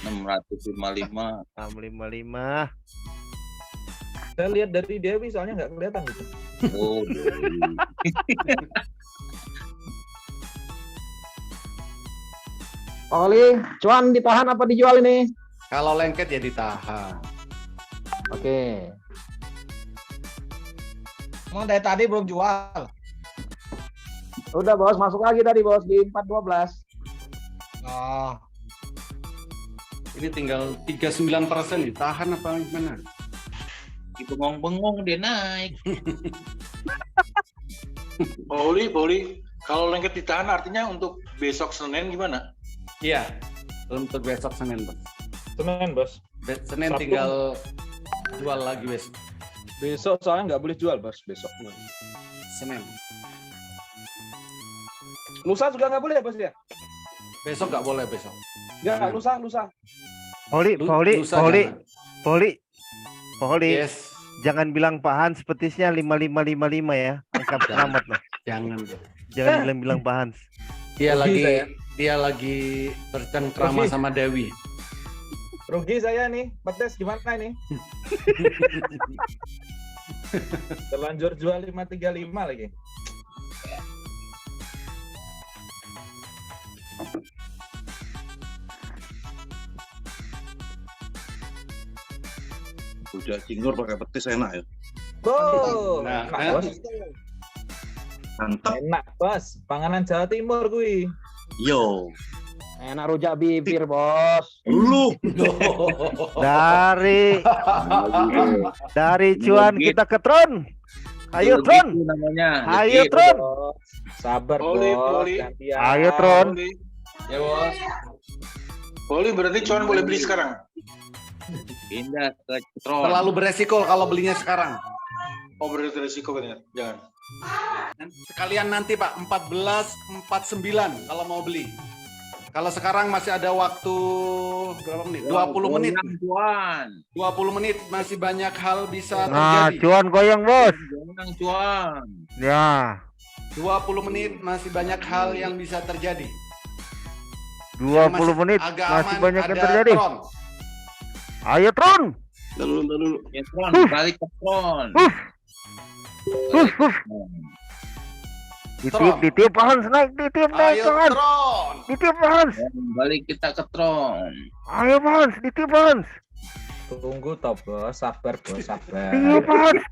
655. 655. Saya lihat dari Dewi soalnya nggak kelihatan gitu. Oh, Dewi. Oli, cuan ditahan apa dijual ini? Kalau lengket ya ditahan. Oke. Emang dari tadi belum jual. Udah Bos, masuk lagi tadi Bos di 412. Oh, Ini tinggal 39%, ditahan apa gimana? Bengong-bengong dia naik. Boleh. Kalau lengket ditahan artinya untuk besok Senin gimana? Iya, untuk besok Senin, Bos. Senin Bos. Senin Sabtu. tinggal jual lagi Besok soalnya nggak boleh jual bos besok. Senin. Lusa juga nggak boleh ya bos ya? Besok nggak boleh besok. Ya Jangan. lusa. Poli, Lusa Poli, jangan. Poli. Yes. Jangan bilang Pak Hans petisnya 5555 ya. Angka selamat loh. Jangan. Jangan bilang Pak Hans. Dia Rugi lagi saya. dia lagi bercengkrama Rugi. sama Dewi. Rugi saya nih, petis gimana ini? Terlanjur jual 535 lagi. Udah cingur pakai petis enak ya. Tuh, Nah, enak bos. Mantap. Enak bos, panganan Jawa Timur gue. Yo. Enak rujak bibir, Bos. Lu. Dari cuan kita ke Tron. Ayo Tron. Begitu namanya. Ayo begitu. Tron. Bos. Sabar Poli, bos, Poli. gantian. Ayo Tron. Ya bos. Boleh berarti cuan boleh beli sekarang. Pindah ke Tron. Terlalu beresiko kalau belinya sekarang. Oh berarti resiko kan ya? Jangan. Sekalian nanti Pak 14.49 kalau mau beli. Kalau sekarang masih ada waktu berapa menit? 20 menit. Cuan. 20 menit masih banyak hal bisa Nah, terjadi. cuan goyang bos. Goyang cuan. Ya, 20 menit masih banyak hal yang bisa terjadi. 20 Masih menit agak masih aman, banyak yang ada terjadi. Tron. Ayo Tron. Dulu. Ya Tron, balik ke Tron. Ditiup Hans naik, ditiup naik Ayo Hans. Tron. Ditiup Hans. Balik kita ke Tron. Ayo Hans, ditiup Hans. Tunggu toh bos, sabar bos, sabar. Tiup Hans.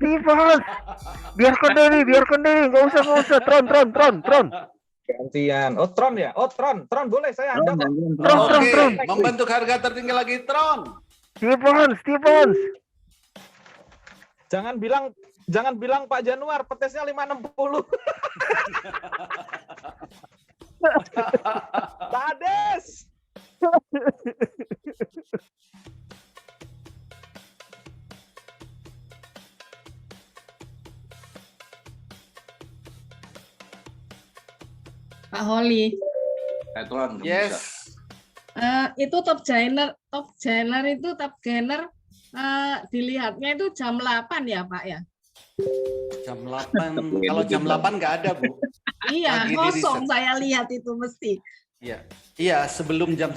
Biarkan diri, nggak usah. Tron. Gantian. Oh Tron ya? Oh Tron boleh saya Tron, anda kok. gantian Tron. Tron. Oke, membentuk harga tertinggi lagi Tron. Tiup Hans. Jangan bilang Pak Januar petesnya 560. Tades. Pak Holi. Tron. Yes. Itu top gainer itu top gainer dilihatnya itu jam 8 ya Pak ya? Jam 8. Kalau jam 8 nggak ada, Bu. Iya, Lagi kosong di-reset. saya lihat itu mesti. Iya, sebelum jam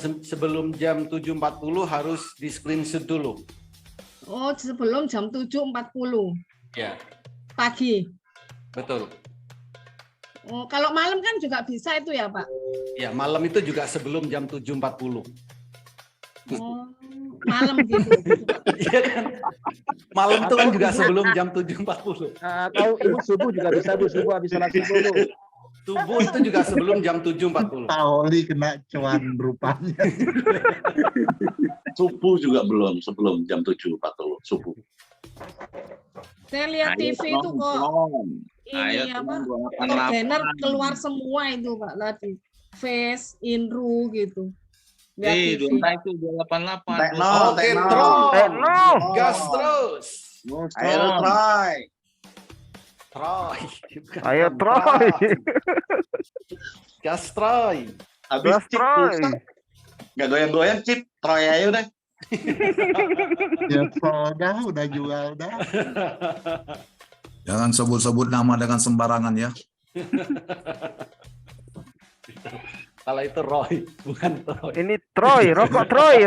7.40 harus di screenshot dulu. Oh, sebelum jam 7.40 Iya, pagi. betul. Oh, kalau malam kan juga bisa itu ya Pak? Ya, malam itu juga sebelum jam 7.40. Oh, malam gitu. Iya kan? Malam itu kan juga sebelum jam 7.40. Atau ibu subuh juga bisa, Bu. Subuh habis sholat subuh, Bu. Subuh itu juga sebelum jam 7.40. Oli kena cuan rupanya. Subuh juga belum sebelum jam 7.40 subuh. Saya lihat Ayo, TV itu kok Tron. Ayo, ini apa? Tron, Top gainer 288. keluar semua itu Pak tadi. Face, Inru gitu. Lihat TV. Dua itu 288. Tekno. Oke, Tron. Tekno. Gas terus. Ayo Troy. Troy. Ayo Troy. Gas Troy. Habis Gas chip Troy. rusak. Nggak doyan-doyan chip. Troy aja udah. Ya dah udah jual dah. Jangan sebut-sebut nama dengan sembarangan ya. Kalau itu Roy, bukan Troy. Ini Troy, rokok Troy.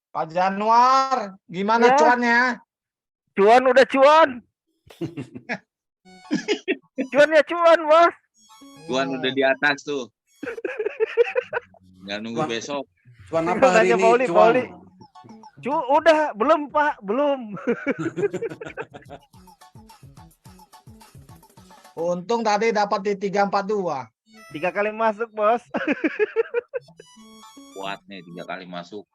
Pak Januar, gimana Ya. cuannya? Cuan udah cuan. Cuan, Bos. Tuan udah di atas tuh. Nggak nunggu Tuan. besok. Cuan apa hari Tanya ini? Pauli. Udah, belum Pak, belum. Untung tadi dapat di 342. 3 kali masuk, Bos. Kuat nih 3 kali masuk.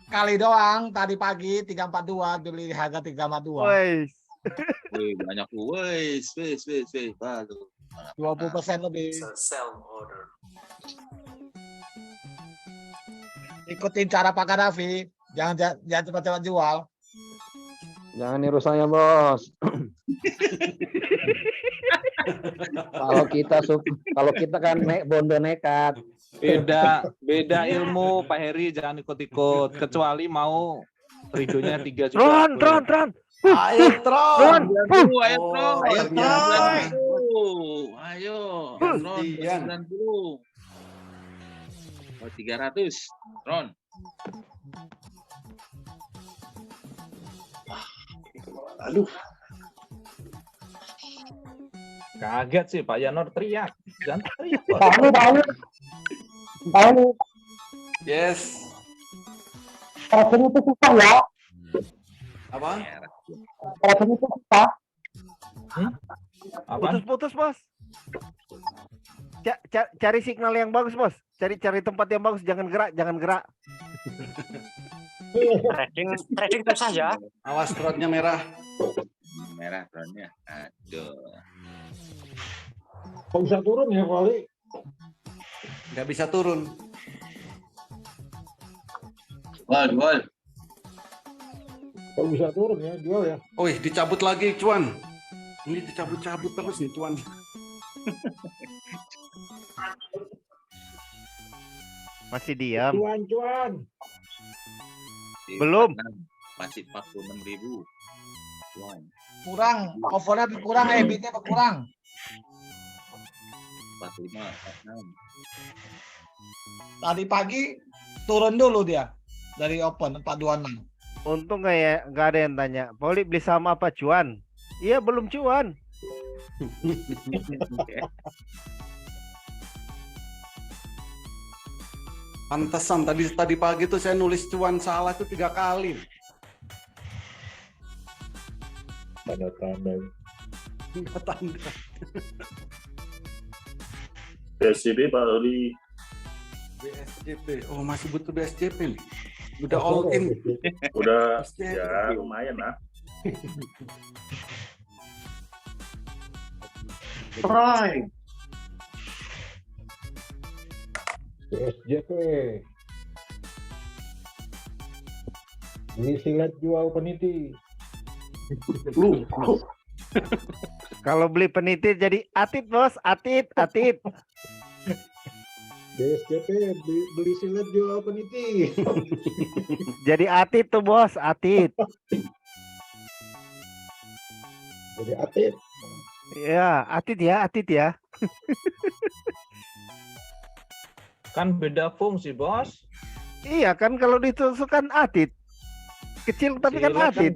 Kali doang tadi pagi 342 beli harga 342. Woi. Wih, banyak tuh. Wis. Aduh. 20% lebih. Sell order. ikutin cara Pak Kadafi. Jangan cepat-cepat jual. Jangan niru saya, Bos. Kalau kita kan bondo nekat. Beda ilmu Pak Heri, jangan ikut-ikut kecuali mau ridonya 3 juta. Tron. Ayo Tron. Ayo Tron. Ayo Tron. 90. Oh, 300. Tron. Aduh. Kaget sih Pak Yanor teriak. Jangan teriak. Tahu. Yes. Rasanya itu susah ya. Apa? Rasanya itu susah. Apa? Putus, Bos. Cari signal yang bagus, Bos. Cari tempat yang bagus, jangan gerak. Trading susah ya. Awas Tronnya merah. Merah Tronnya. Aduh. Kok bisa turun ya, Wali? Nggak bisa turun. Jual. Kok bisa turun ya, jual ya? Wih, dicabut lagi cuan. Ini dicabut-cabut terus nih cuan. Masih diam. Cuan. Belum. Masih 46.000. Jual. Kurang, overnya kurang, EBIT-nya kurang. 45, 46. Tadi pagi turun dulu dia dari open 426. Untung nggak ada yang tanya. Poli beli saham apa cuan? Iya belum cuan. Pantesan tadi pagi tuh saya nulis cuan salah tuh 3 kali. Tanda-tanda. Tanda. BSJP Pak Oli. BSJP. Oh, masih butuh BSJP nih. Udah all in. Udah BSJP. ya lumayan lah. Try. BSJP. Ini silat jual peniti. Lu. Kalau beli peniti jadi atit, Bos. Atit. BSJP beli silat jual peniti. Jadi atit tuh, Bos. Atit. Jadi atit. Ya, atit ya. Kan beda fungsi, Bos. Iya kan kalau ditusukkan atit. Kecil tapi kan Silat atit.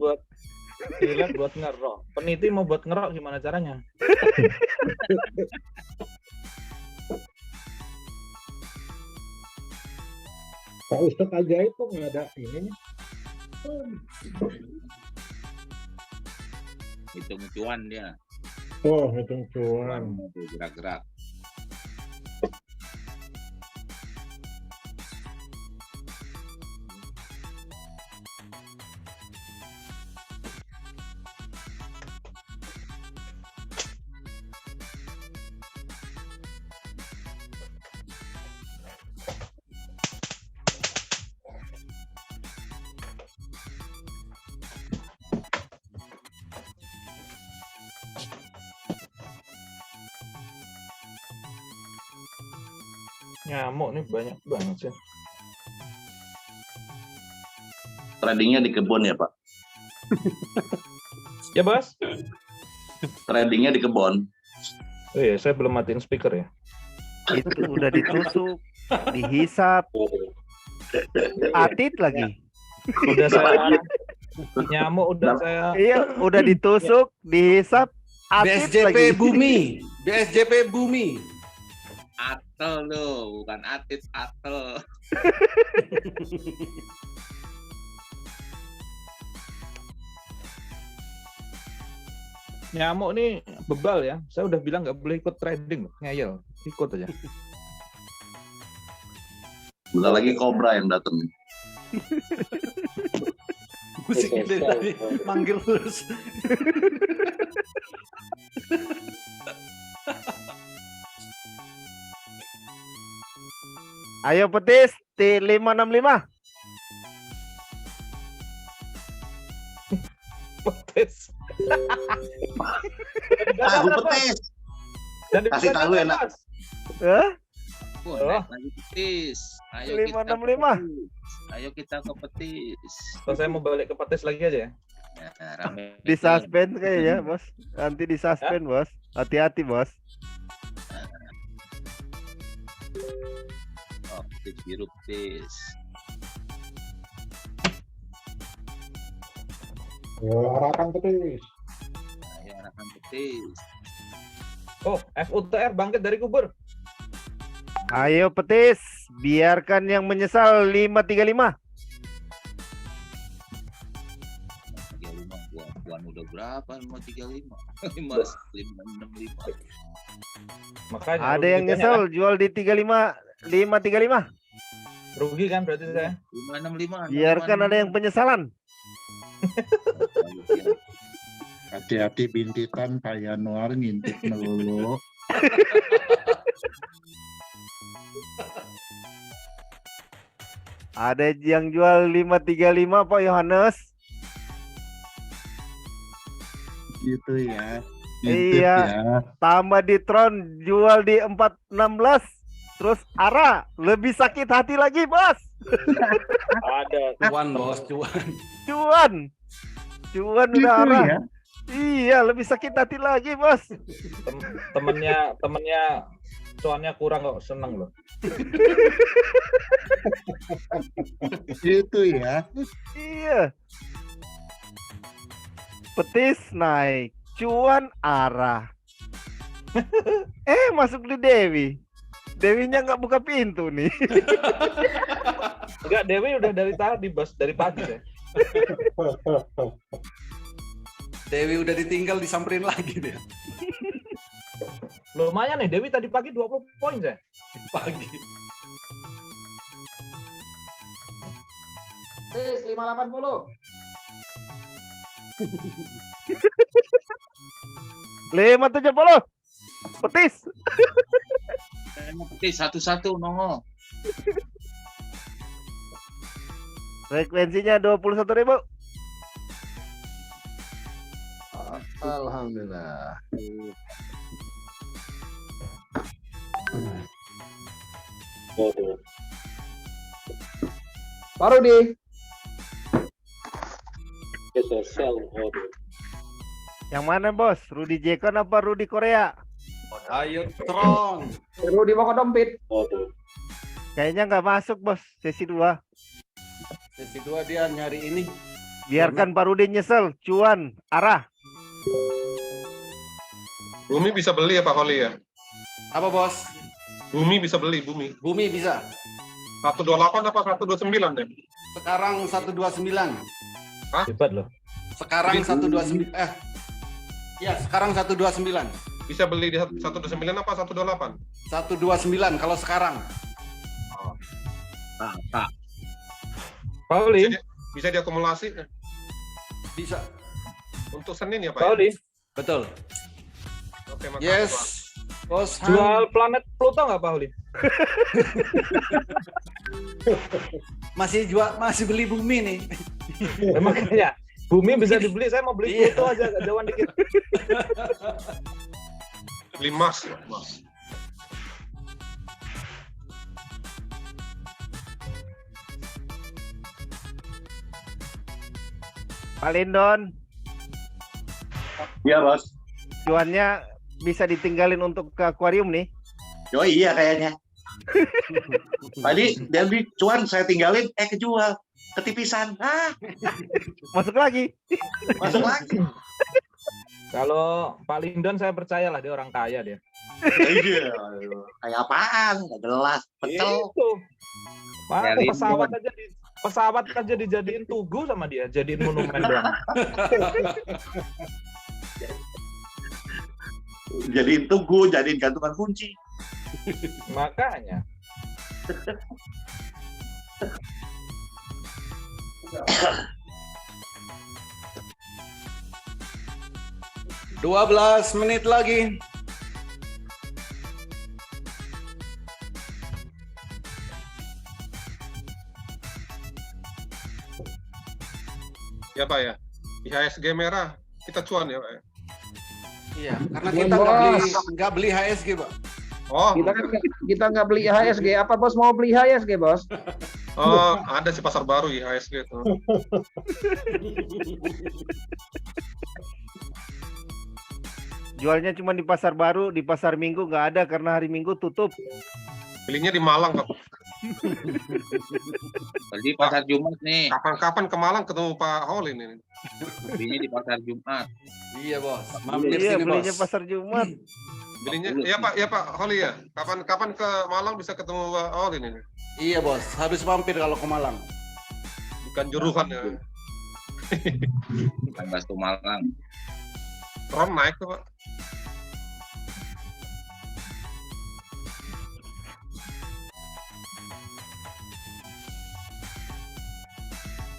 Silat buat ngerok. Peniti mau buat ngerok gimana caranya? Pak Ustadz ajaib kok nggak ada ini. Hitung cuan dia. Oh, hitung cuan. Gerak-gerak. Nyamuk nih banyak banget sih. Tradingnya di kebun ya Pak? Ya Bos? Tradingnya di kebun. Oh iya, saya belum matiin speaker ya. Itu udah ditusuk, dihisap, atit lagi. Udah saya nyamuk udah saya. Iya, udah ditusuk, dihisap, atit BSJP lagi. BSJP Bumi. Atel lo, bukan atit, atel. Nyamuk nih bebal ya. Saya udah bilang nggak boleh ikut trading, ngeyel. Ikut aja. Bentar lagi kobra yang datang. Musiknya dari tadi manggil terus. Ayo petis, T565. Petis. Tahu petis. Kasih tahu enak. Hah? Wah, naik lagi petis. Ayo kita ke 565. petis. Ayo kita ke petis. Terus saya mau balik ke petis lagi aja ya. Ya, rame. Di suspend kayaknya, Bos. Nanti di suspend, Bos. Hati-hati, Bos. Oh, petis biru petis. Arahkan petis. Ayo arahkan petis. Oh, FUTR bangkit dari kubur. Ayo petis, biarkan yang menyesal 535. 35 buan udah berapa? Mau 35. 565. Makanya Ada yang nyesel jual di 535. Rugi kan berarti saya. 565. Biarkan ada yang penyesalan. Hati-hati bintitan Pak Januar ngintip melulu. Ada yang jual 535 Pak Yohanes. Gitu ya. Iya. Ya. Tambah di Tron jual di 416. Terus Ara lebih sakit hati lagi, Bos. Ada Cuan, Bos, cuan. Cuan udah Gitu Ara. ya. Iya, lebih sakit hati lagi, Bos. temennya cuannya kurang kok, seneng loh. Gitu ya. Iya. Petis naik, cuan Ara. Masuk di Dewi. Dewinya nggak buka pintu nih. Enggak, Dewi udah dari tadi, Bos, dari pagi ya. Dewi udah ditinggal disamperin lagi dia. Lumayan nih, Dewi tadi pagi 20 poin saya. Pagi. Tis 580. 570. Petis. Petis satu-satu nongol. Frekuensinya 21.000. Alhamdulillah. Baru di. Yang mana, Bos? Rudy Jekon apa Rudy Korea? Ayo Tron. Rudi mau ke dompet. Kayaknya nggak masuk, Bos. Sesi 2. Sesi 2 dia nyari ini. Biarkan Pak Rudy nyesel. Cuan Arah. Bumi bisa beli ya Pak Holi ya? Apa, Bos? Bumi bisa beli, Bumi. Bumi bisa. 128 apa 129 deh? Sekarang 129. Hebat loh. Sekarang 129. Ya, sekarang 129. Bisa beli di 129 apa 128? 129 kalau sekarang. Tak. Pauli, Bisa diakumulasi Bisa. untuk Senin ya Pak? Pauli, Betul. Oke, makasih, Pak. Yes. Bos Han. jual planet Pluto nggak Pauli? Masih beli bumi nih. Makanya bumi bisa dibeli, saya mau beli Iya. Pluto aja, jauhan dikit. Beli emas. Pak Lindon, Iya bos. cuannya bisa ditinggalin untuk ke akuarium nih. Oh iya kayaknya. Tadi dia beli cuan saya tinggalin, kejual, ketipisan. Masuk lagi. Masuk lagi. Kalau Pak Lindon saya percayalah, dia orang kaya dia. Iya. Kayak apaan? Nggak jelas. Pecel. Itu. Wah, Ya, pesawat aja dijadiin tugu sama dia, jadiin monumen doang. Jadiin tugu, jadiin gantungan kunci. Makanya. Dua 12 menit lagi. Ya Pak ya. IHSG merah kita cuan ya Pak ya. Iya, karena Cuan, kita Bos. nggak beli HSG, Pak. Oh, Kita nggak beli IHSG. Apa bos mau beli IHSG bos? oh ada si pasar baru IHSG itu. Jualnya cuma di pasar baru, di pasar Minggu nggak ada karena hari Minggu tutup. Belinya di Malang Pak. Beli pasar Jumat nih. Kapan-kapan ke Malang ketemu Pak Holin ini. Belinya di pasar Jumat. Iya, Bos. Mampir Iya, sini, belinya Bos. pasar Jumat. Belinya ya Pak Holi ya. Kapan-kapan ke Malang bisa ketemu Pak Holin ini. Iya, Bos. Harus mampir kalau ke Malang. Bukan juruhan ya. Bukan bakso Malang. Tron naik tuh Pak.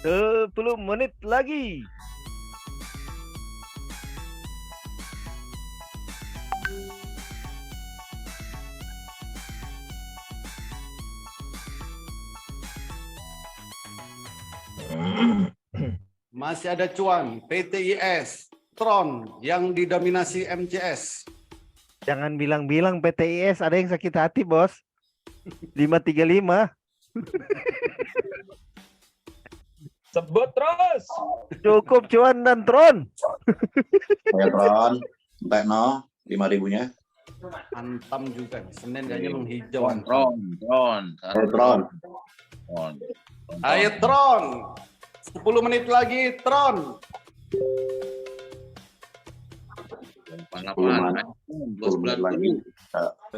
Sepuluh menit lagi. Masih ada cuan PTIS Tron yang didominasi MCS. Jangan bilang-bilang PTIS ada yang sakit hati, Bos. 535. Sebut terus. Cukup cuan dan Tron. Ya Tron, entek no 5.000-nya. Antam juga. Senin kayaknya menghijau. Tron. Tron. Ayo Tron. 10 menit lagi Tron. 12 lagi.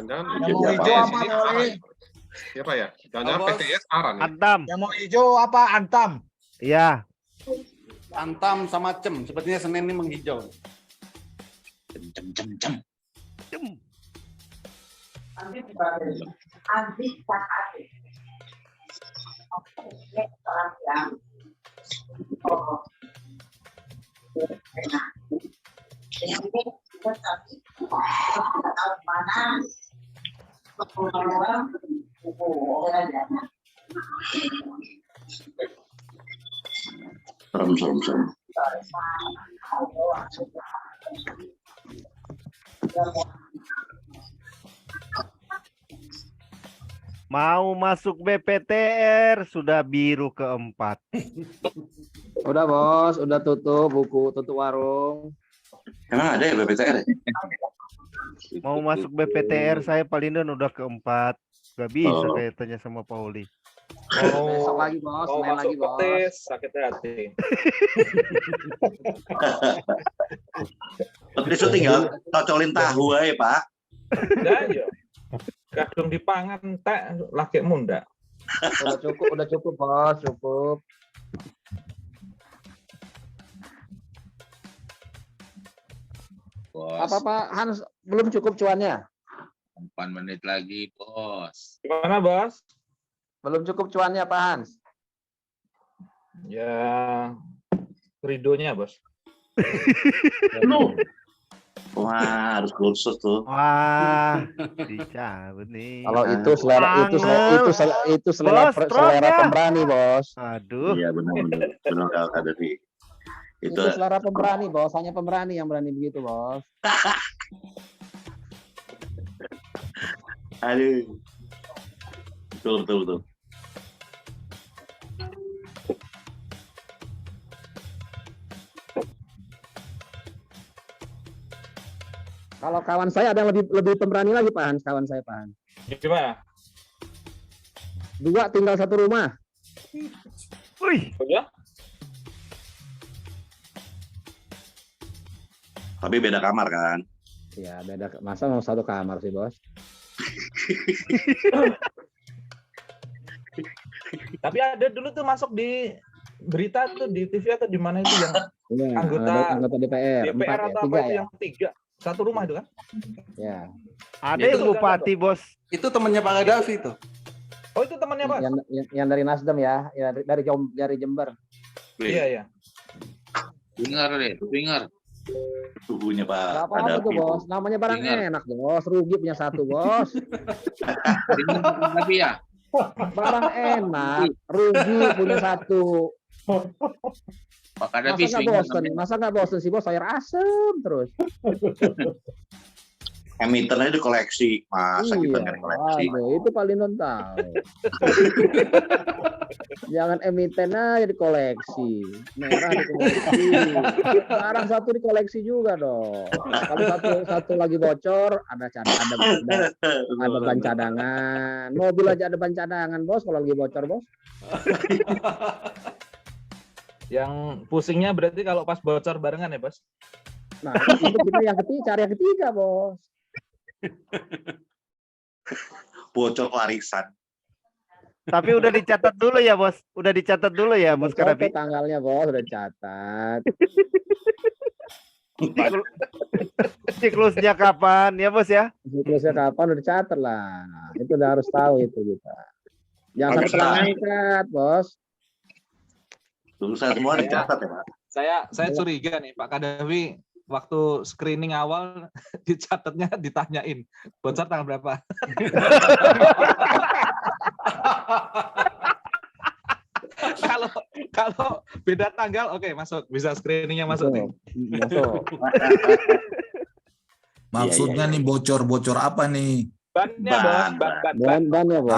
Jangan Yang mau hijau apa Oli? Ya Pak ya. Jangan Bos. PTS arah nih. Antam. Yang mau hijau apa Antam? Ya. Antam sama Cem. Sepertinya Senin ini menghijau. Cem. Serem. Mau masuk BPTR sudah biru keempat. Udah bos, udah tutup buku, tutup warung. Emang ada ya BPTR? Mau masuk BPTR saya paling udah keempat. Gak bisa Oh. kayak tanya sama Pauli. Besok lagi bos, Mau Senin masuk lagi bos. petis, sakit hati. Tapi itu tinggal cocolin tahu aja Pak. Dah yo. Kadung dipangan tak laki munda. Udah cukup bos, cukup. Bos. Apa Pak Hans belum cukup cuannya? 4 menit lagi, Bos. Gimana, Bos? Belum cukup cuannya Pak Hans. Ya, ridonya, Bos. Wah, harus kursus tuh. Wah, dicabut nih. Kalau itu selera itu Bos, selera pemberani bos. Aduh. Iya benar kalau ada di Itu selera pemberani bos. Hanya pemberani yang berani begitu bos. Aduh. Betul. Kalau kawan saya ada yang lebih pemberani lagi Pak Hans, kawan saya Pak Hans. Gimana? 2 tinggal 1 rumah. Wih. Udah? Tapi beda kamar kan? Ya beda, masa mau 1 kamar sih bos? Tapi ada dulu tuh masuk di berita tuh di TV atau di mana itu yang Ya, anggota DPR. DPR atau apa 3 itu ya? yang 3. 1 rumah itu kan? Ya. Ada Itu yang bupati bos. Itu temannya Pak Gaddafi tuh. Oh itu temannya Bos? Yang dari Nasdem ya, dari Jember. Iya. Dengar deh, dengar. Tubuhnya Pak Apa itu bos? Namanya barang enak bos. Rugi punya 1 bos. Tapi ya. Barang enak, rugi punya 1. Pak Kadafi Masa nggak bosen? Masa nggak bosen sih bos? Sayur asem terus. Emitennya dikoleksi, masa kita Iya, nggak koleksi? aduh, itu paling non tahu. Jangan emiten aja dikoleksi, merah dikoleksi, sekarang satu dikoleksi juga dong. Kalau satu lagi bocor, ada ban cadangan. Mobil aja ada ban cadangan bos, kalau lagi bocor bos. Yang pusingnya berarti kalau pas bocor barengan ya, Bos? Nah, itu kita yang ketiga, cari yang ketiga bos. Bocor warisan. Tapi udah dicatat dulu ya bos, udah dicatat dulu ya bos Catat Kadafi. tanggalnya bos, udah catat. Siklusnya kapan ya bos ya? Siklusnya kapan udah catat lah. Itu udah harus tahu itu kita. Jangan sampai salah angkat bos. Tulisan semua dicatat ya Pak. Saya curiga nih Pak Kadafi waktu screening awal dicatatnya ditanyain bocor tanggal berapa. Kalau beda tanggal oke, masuk, bisa screeningnya masuk nih. Masuk. Maksudnya nih bocor apa nih? Bannya bos, Ban ya bos.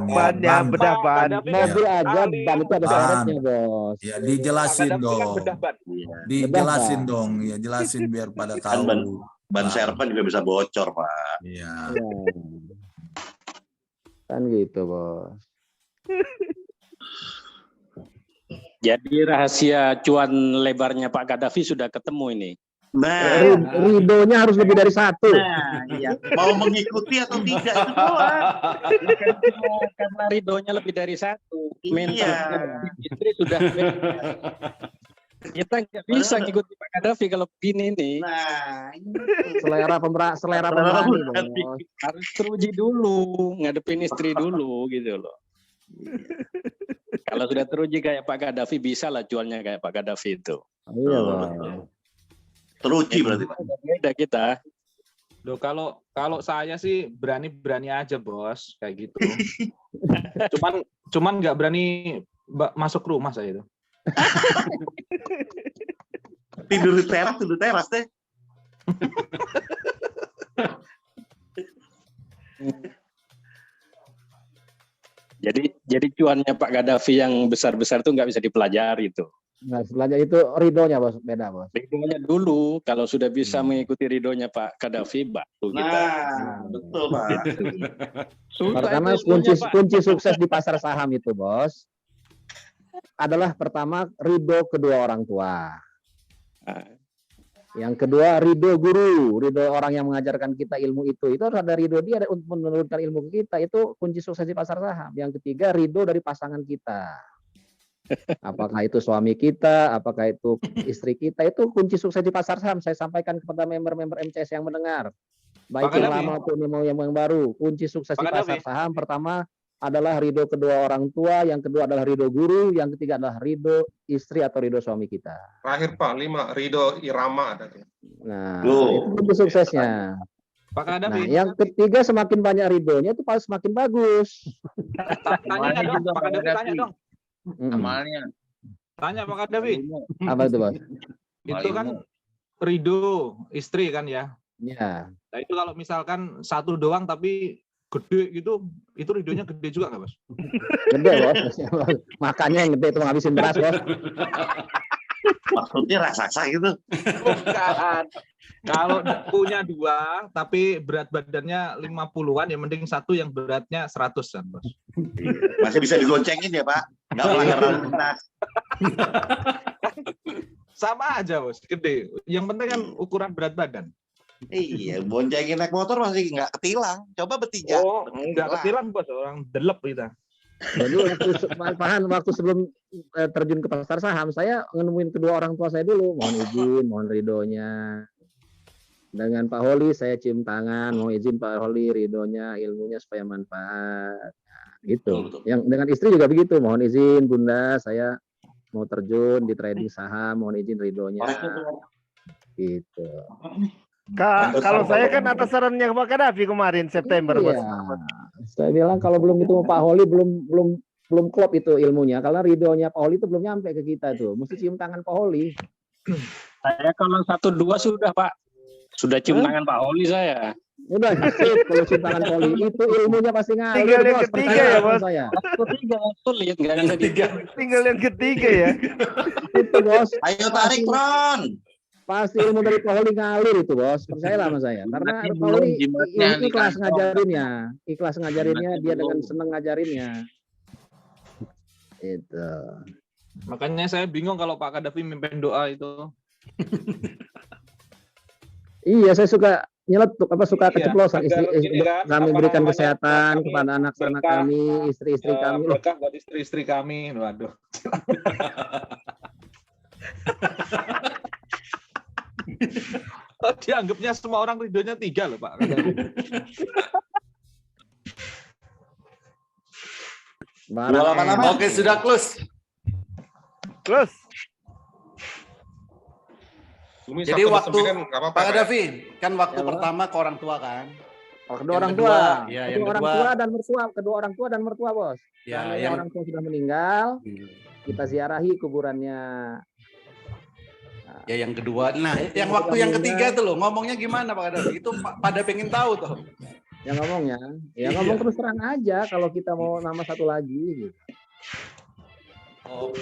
Bannya bedah ban. Mobil aja ban itu ada seretnya bos. Ya dijelasin dong. Dijelasin dong, ya jelasin biar pada tahu. Ban serpen juga bisa bocor Pak. Iya. Kan gitu bos. Jadi rahasia cuan lebarnya Pak Kadafi sudah ketemu ini. Nah, ridonya harus lebih dari satu. Nah, iya. Mau mengikuti atau tidak itu doang. Karena ridonya lebih dari satu. Iya. Istri sudah. Kita nggak bisa ngikuti Pak Kadafi kalau begini nih. Nah, selera pemberani bos. Harus teruji dulu, ngadepin istri dulu gitu loh. Kalau sudah teruji kayak Pak Kadafi, bisa lah jualnya kayak Pak Kadafi itu. Iya bang. Teruji berarti Pak. Beda kita. Loh, kalau saya sih berani aja bos kayak gitu. cuman nggak berani masuk rumah saya itu. Tidur di teras deh. Jadi cuannya Pak Kadafi yang besar-besar itu nggak bisa dipelajari itu. Nah, setelahnya itu ridonya bos, beda bos. Ridonya dulu, kalau sudah bisa mengikuti ridonya Pak Kadafi, baru kita. Nah, betul Pak. Pertama kunci sukses di pasar saham itu bos adalah pertama ridho kedua orang tua. Yang kedua ridho guru, ridho orang yang mengajarkan kita ilmu itu harus ada ridho dia untuk menurunkan ilmu ke kita, itu kunci sukses di pasar saham. Yang ketiga ridho dari pasangan kita. Apakah itu suami kita, apakah itu istri kita, itu kunci sukses di pasar saham. Saya sampaikan kepada member-member MCS yang mendengar, baik yang lama maupun yang baru. Kunci sukses di pasar saham pertama adalah ridho kedua orang tua, yang kedua adalah ridho guru, yang ketiga adalah ridho istri atau ridho suami kita. Terakhir Pak, 5 ridho irama ada tuh. Nah, itu kunci suksesnya. Pak Kadafi. Nah, yang ketiga semakin banyak ridhonya itu semakin bagus. Tanya dong, Pak Kadafi, tanya dong. Amalnya. Tanya Pak Kadafi. Apa itu bos? Itu kan ridho istri kan ya. Iya. Nah itu kalau misalkan satu doang tapi gede gitu, itu ridhonya gede juga nggak bos? Gede bos. Makanya yang gede itu ngabisin beras bos. Maksudnya raksasa gitu. Bukan. Kalau punya dua tapi berat badannya 50-an, ya mending satu yang beratnya 100 kan bos. Masih bisa digoncengin ya Pak. Nggak melanggar lalu lintas. Sama aja bos, gede. Yang penting kan ukuran berat badan. Iya, boncengin naik motor masih nggak ketilang. Coba bertiga. Oh, nggak ketilang bos, orang delep kita. Jadi waktu sebelum terjun ke pasar saham, saya nemuin kedua orang tua saya dulu. Mohon izin, mohon ridhonya. Dengan Pak Holi saya cium tangan, mohon izin Pak Holi ridhonya, ilmunya supaya manfaat. Nah, gitu. Betul. Yang dengan istri juga begitu, mohon izin Bunda, saya mau terjun di trading saham, mohon izin ridhonya. Gitu. Kalau saya kan atas sarannya Pak Kadafi kemarin September bos. Saya bilang kalau belum itu Pak Holi belum belum klop itu ilmunya, karena ridhonya Pak Holi itu belum nyampe ke kita tuh. Mesti cium tangan Pak Holi. Saya kalau 1-2 sudah Pak. Sudah cium tangan Pak Holi saya. Udah sip kalau cium tangan Pak Holi. Itu ilmunya pasti ngalir. Tinggal yang Bos. ketiga Percaya ya, sama Bos. saya. Ketiga sulit nggak ada ketiga. Tinggal yang ketiga ya. Itu Bos. Ayo tarik, Tron. Pasti ilmu dari Pak Holi ngalir itu, Bos. Percayalah sama saya. Karena Jimatnya Pak Holi jimatnya di ikhlas kantong. ngajarinnya. Ikhlas ngajarinnya, Jimatnya dia belum. dengan seneng ngajarinnya. Itu. Makanya saya bingung kalau Pak Kadafi mimpin doa itu. Iya, saya suka nyeletuk suka Iya, keceplosan agar ini kan, kami apa berikan namanya, kesehatan kami kepada anak-anak berkah, kami, istri-istri kami. Loh, Berkah buat istri-istri kami. Waduh. Oh, dianggapnya semua orang ridhonya 3 loh Pak. barang Oke, sudah close. Close. Bumi Jadi Sabtu waktu kan nggak apa-apa, Pak Pak, ya? Gaddafi kan waktu Ya, Pak. pertama ke orang tua kan. kedua Yang orang kedua, tua, ya, kedua yang orang kedua. tua dan mertua, kedua orang tua dan mertua, Bos. Ya, Seandainya yang orang tua sudah meninggal, kita ziarahi kuburannya. ya yang kedua. Nah, Yang yang kedua waktu yang meninggal. ketiga tuh loh, ngomongnya gimana Pak Gaddafi? Itu pada pengen tahu tuh. Yang ngomongnya, ya ngomong terus terang aja kalau kita mau nama satu lagi. Gitu. Oh.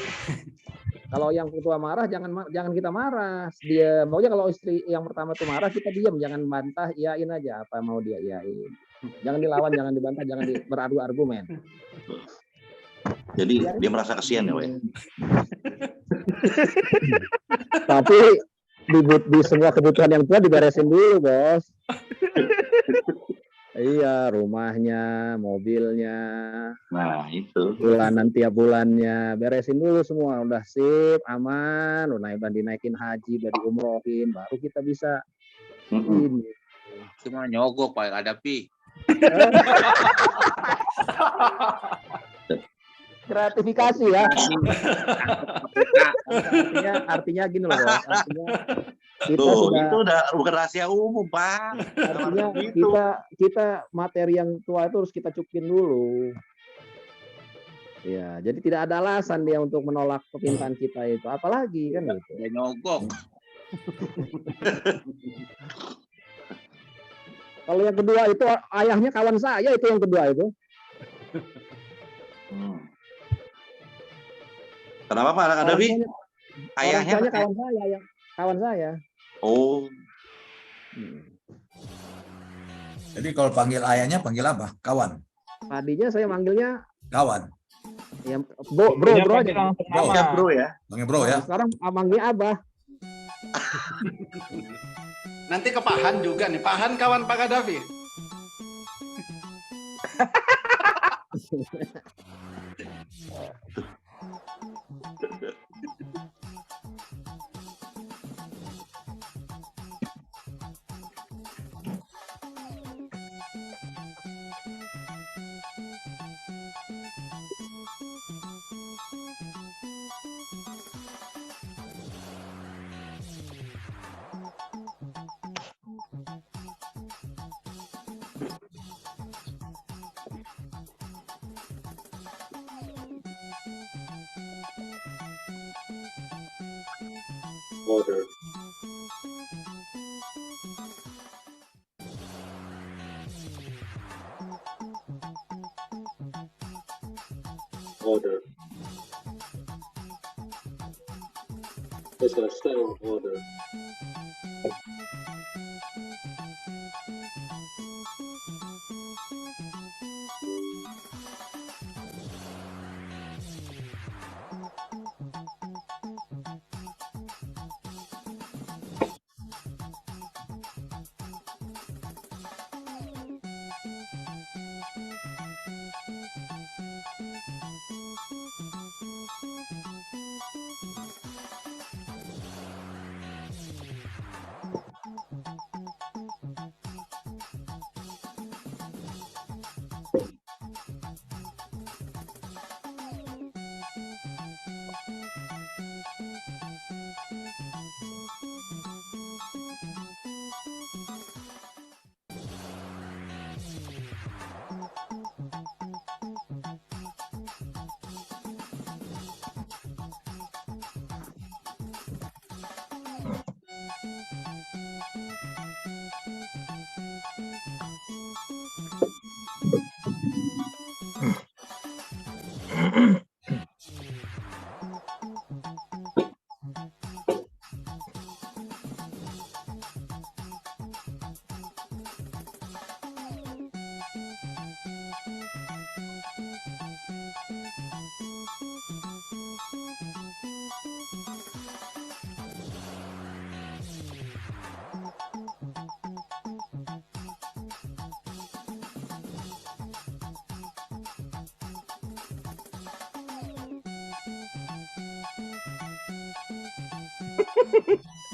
Kalau yang tua marah jangan kita marah. Dia maunya kalau istri yang pertama tuh marah kita diam, jangan bantah, iyain aja apa mau dia iyain. Jangan dilawan, jangan dibantah, jangan beradu argumen. Jadi dia merasa kasihan ya, Wei. Tapi di semua kebutuhan yang tua diberesin dulu, Bos. Iya, rumahnya, mobilnya, Nah, itu. bulanan tiap bulannya, beresin dulu semua. Udah sip, aman, udah dinaikin haji, udah diumrohin, baru kita bisa ini. Cuma nyogok Pak Gaddafi. Gratifikasi ya. artinya gini loh, Bos. Artinya kita Tuh, sudah itu udah bukan rahasia umum, Pak. artinya Gitu. kita materi yang tua itu harus kita cupin dulu. Ya, jadi tidak ada alasan dia untuk menolak permintaan kita itu. Apalagi kan gitu. Ya nyogok. Kalau yang kedua itu ayahnya kawan saya itu yang kedua itu. Kenapa Pak Gaddafi? Ayahnya Ayahnya kawan saya. Oh, Jadi kalau panggil ayahnya panggil apa? Kawan. Tadinya saya manggilnya Kawan. ya, bro aja. ya bro ya. Panggil bro ya. Sekarang manggil abah. Nanti ke Pahan juga nih. Pahan kawan Pak Gaddafi. Order. Order. It's a still order.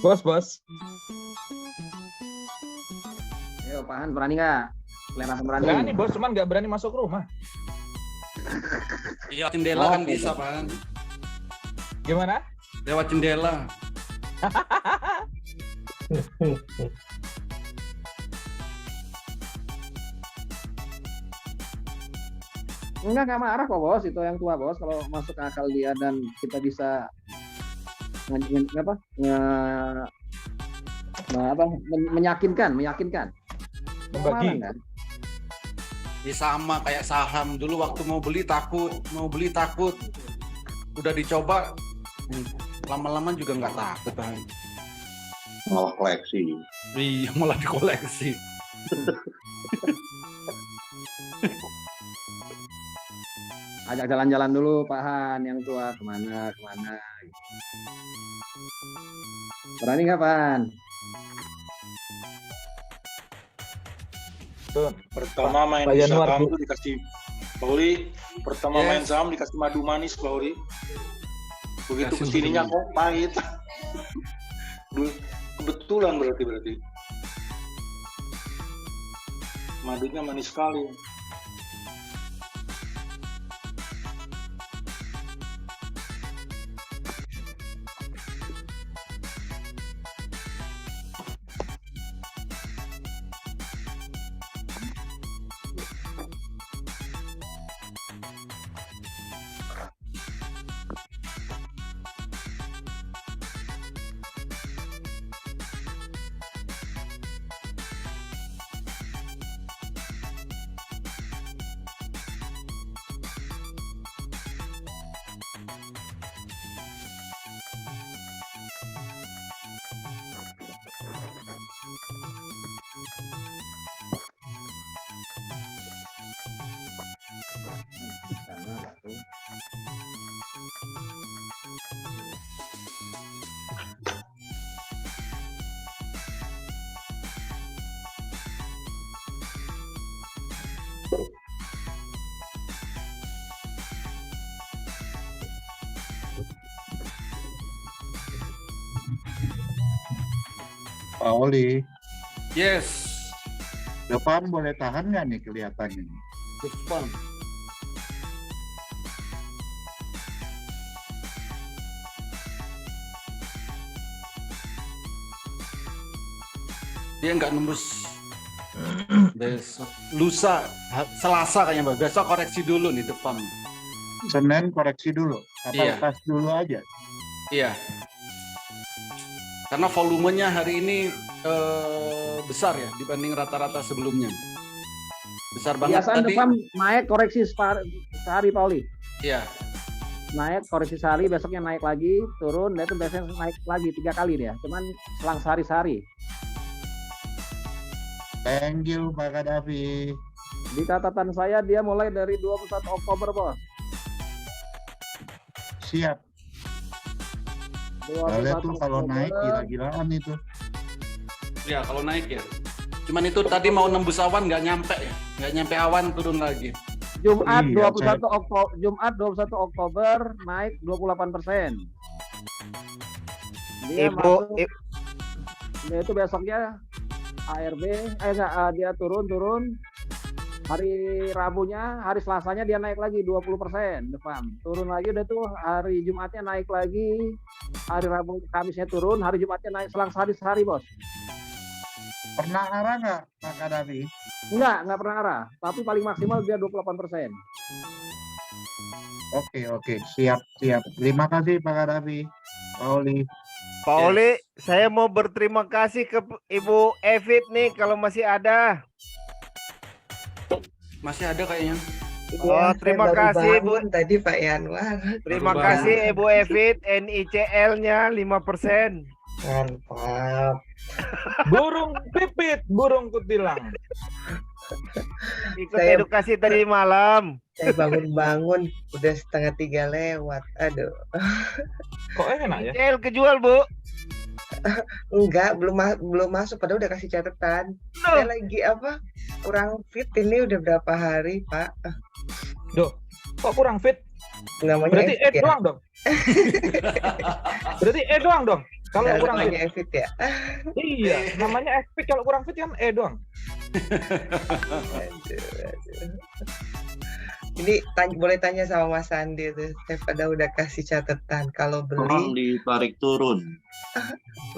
Bos. Ayo Pak Han, berani nggak? Kelihatan berani. Berani bos, cuman nggak berani masuk rumah. Iya, jendela kan bisa, Pak. Gimana? Lewat jendela. Enggak marah kok bos, itu yang tua bos. Kalau masuk akal dia dan kita bisa meyakinkan. Membagi. Kan? Ya sama kayak saham dulu waktu mau beli takut. Udah dicoba, lama-lama juga nggak takut, Bang. Malah koleksi. Iya, malah dikoleksi. Ajak jalan-jalan dulu Pak Han yang tua, kemana. Berani nggak Pak Han? Pertama main saham tuh dikasih Pauli. Main saham dikasih madu manis Pauli. Begitu kesininya kok pahit. Kebetulan berarti. Madunya manis sekali. Pak Oli. Yes. Depan boleh tahan nggak nih kelihatannya? Depan. Dia nggak nembus besok. Lusa, Selasa kayaknya, Bang. Besok koreksi dulu nih depan. Senin koreksi dulu. Apa lepas dulu aja? Iya. Karena volumenya hari ini besar ya dibanding rata-rata sebelumnya. Besar banget. Biasanya tadi. depan naik koreksi sehari Pak Oli. Iya. Naik koreksi sehari, besoknya naik lagi, turun, dan itu biasanya naik lagi 3 kali dia. Cuman selang sehari-sehari. Thank you Pak Kadafi. Di catatan saya dia mulai dari 21 Oktober bos. Siap. Lihat tuh kalau naik gila-gilaan itu. Ya kalau naik ya. Cuman itu tadi mau nembus awan nggak nyampe ya, nggak nyampe awan turun lagi. Jumat 21 Oktober naik 28%. Dia dia itu besoknya ARB, dia turun. Hari Rabunya, hari Selasanya dia naik lagi 20%, depan. Turun lagi udah tuh hari Jumatnya naik lagi, hari Rabu Kamisnya turun, hari Jumatnya naik selang sehari bos. Pernah arah nggak Pak Kadafi? Nggak pernah arah, tapi paling maksimal dia 28%. Oke, siap. Terima kasih Pak Kadafi. Pak Oli. Pak Oli, saya mau berterima kasih ke Ibu Evit nih kalau masih ada. Masih ada kayaknya. Oh, terima kasih Bu. Tadi Pak Yanwar. Terima kasih Ibu Evit, NICL-nya 5%. Mantap. Burung pipit, burung kutilang. Ikut edukasi tadi malam. Saya bangun-bangun udah 2:30 lewat. Aduh. Kok enak ya? NICL kejual, Bu. Enggak, belum masuk, padahal udah kasih catatan. Saya lagi kurang fit ini udah berapa hari, Pak. Duh, kok kurang fit? Namanya berarti doang dong. Berarti doang dong. Kalau kurang fit. namanya Evit ya. Iya, namanya fit. Kalau kurang fit kan doang. Aduh. Ini boleh tanya sama Mas Andi tuh. Saya pada udah kasih catatan kalau Tolong beli ditarik turun.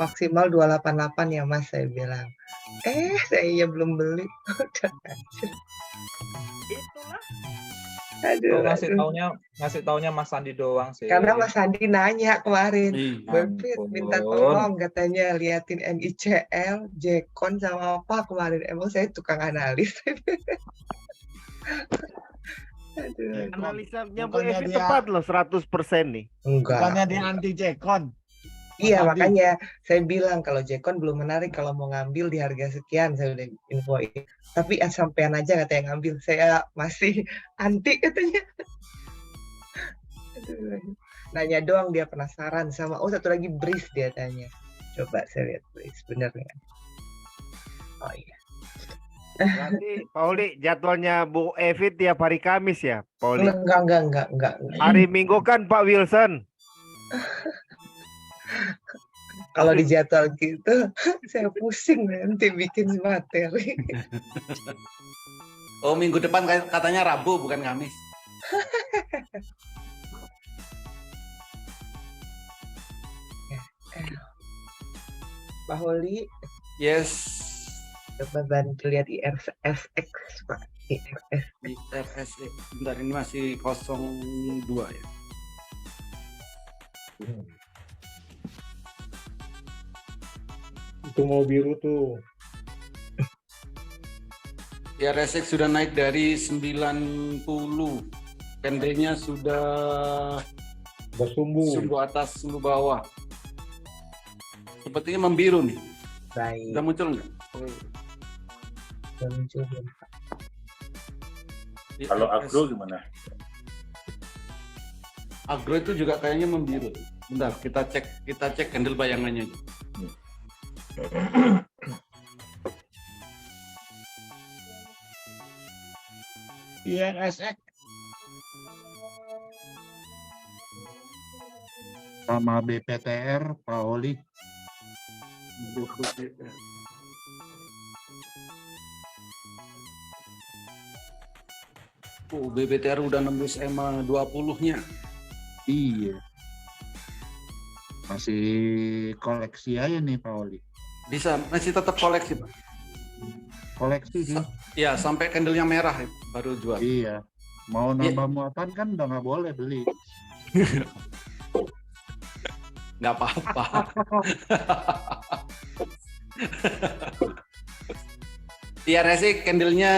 maksimal 288 ya Mas, saya bilang. Saya belum beli. Udah hancur. Itulah. Aduh, ngasih taunya Mas Andi doang sih. karena Mas Andi nanya kemarin, Ih, Bepit minta tolong katanya liatin NICL, Jekon sama apa kemarin. Emang saya tukang analis. Aduh. Analisanya Bu Bukannya Evi dia- tepat loh 100% nih. Enggak. Bukannya dia anti Jekon. Iya, Mas Andi. makanya saya bilang kalau Jekon belum menarik, kalau mau ngambil di harga sekian, saya udah infoin. Tapi sampean aja katanya ngambil, saya masih anti katanya. Aduh. Nanya doang dia penasaran sama, satu lagi Breeze dia tanya. Coba saya lihat Breeze, bener nggak? Oh iya. Berarti Pauli jadwalnya Bu Evi tiap hari Kamis ya, Pauli? Enggak. Hari Minggu kan Pak Wilson. Kalau di jadwal gitu, saya pusing nanti bikin materi. Oh, minggu depan katanya Rabu bukan Kamis. Pak Holi, Yes. coba bantu lihat IRSX, Pak. IRSX. IRSX. Bentar, ini masih 02 ya. Itu mau biru tuh. IRSX sudah naik dari 90. Candlenya sudah Bersumbu. sumbu atas, sumbu bawah. Sepertinya membiru nih. Baik. Sudah muncul nggak? Sudah muncul belum, Pak? Kalau agro gimana? Agro itu juga kayaknya membiru. Bentar, kita cek candle bayangannya. IRSX. Sama BPTR, Pak Oli. Oh, BBTR udah nembus EMA 20-nya. Iya. Masih koleksi aja nih Pak Oli. Bisa, masih tetap koleksi, Pak. Koleksi sih. Ya, sampai candlenya merah ya, baru jual. Iya. Mau nambah muatan kan udah nggak boleh beli. Nggak apa-apa. IRSI candlenya